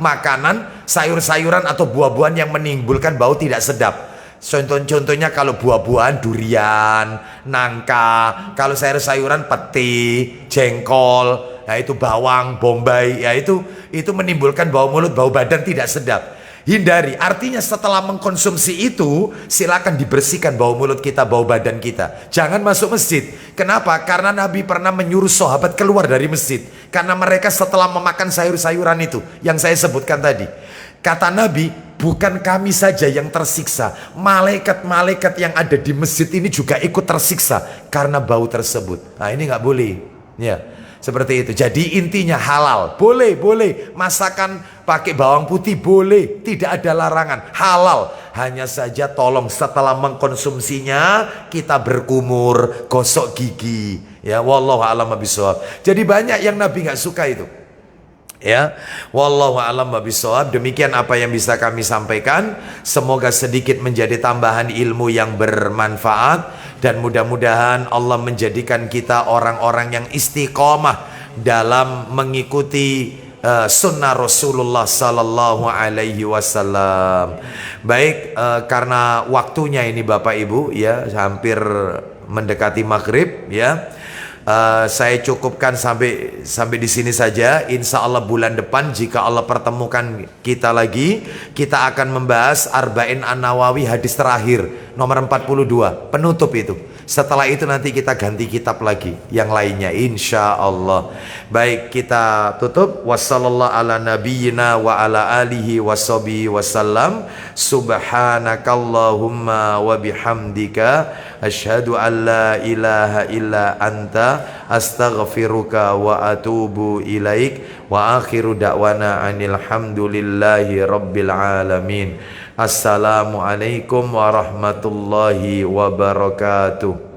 makanan, sayur-sayuran atau buah-buahan yang menimbulkan bau tidak sedap. Contohnya kalau buah-buahan durian, nangka. Kalau sayur-sayuran peti, jengkol, nah itu bawang bombay, ya itu menimbulkan bau mulut, bau badan tidak sedap. Hindari. Artinya setelah mengkonsumsi itu, silakan dibersihkan bau mulut kita, bau badan kita. Jangan masuk masjid. Kenapa? Karena Nabi pernah menyuruh sahabat keluar dari masjid. Karena mereka setelah memakan sayur-sayuran itu yang saya sebutkan tadi. Kata Nabi, bukan kami saja yang tersiksa. Malaikat-malaikat yang ada di masjid ini juga ikut tersiksa karena bau tersebut. Nah ini nggak boleh. Ya. Seperti itu. Jadi intinya halal. Boleh. Masakan pakai bawang putih boleh. Tidak ada larangan. Halal. Hanya saja tolong setelah mengkonsumsinya kita berkumur, gosok gigi. Ya, wallahu a'lam bishawab. Jadi banyak yang Nabi nggak suka itu. Ya, wallahu a'lam bishawab. Demikian apa yang bisa kami sampaikan. Semoga sedikit menjadi tambahan ilmu yang bermanfaat, dan mudah-mudahan Allah menjadikan kita orang-orang yang istiqomah dalam mengikuti sunnah Rasulullah sallallahu alaihi wasallam. Baik, karena waktunya ini Bapak Ibu ya hampir mendekati maghrib ya. Saya cukupkan sampai di sini saja. Insya Allah bulan depan jika Allah pertemukan kita lagi, kita akan membahas Arba'in An-Nawawi hadis terakhir nomor 42, penutup itu. Setelah itu nanti kita ganti kitab lagi yang lainnya insya Allah. Baik, kita tutup. Wassallallahu ala nabiyyina wa ala alihi washabihi wasallam. Subhanakallahumma wa bihamdika asyhadu an la ilaha illa anta astaghfiruka wa atubu ilaik. Wa akhiru da'wana anil hamdulillahi rabbil alamin. Assalamualaikum warahmatullahi wabarakatuh.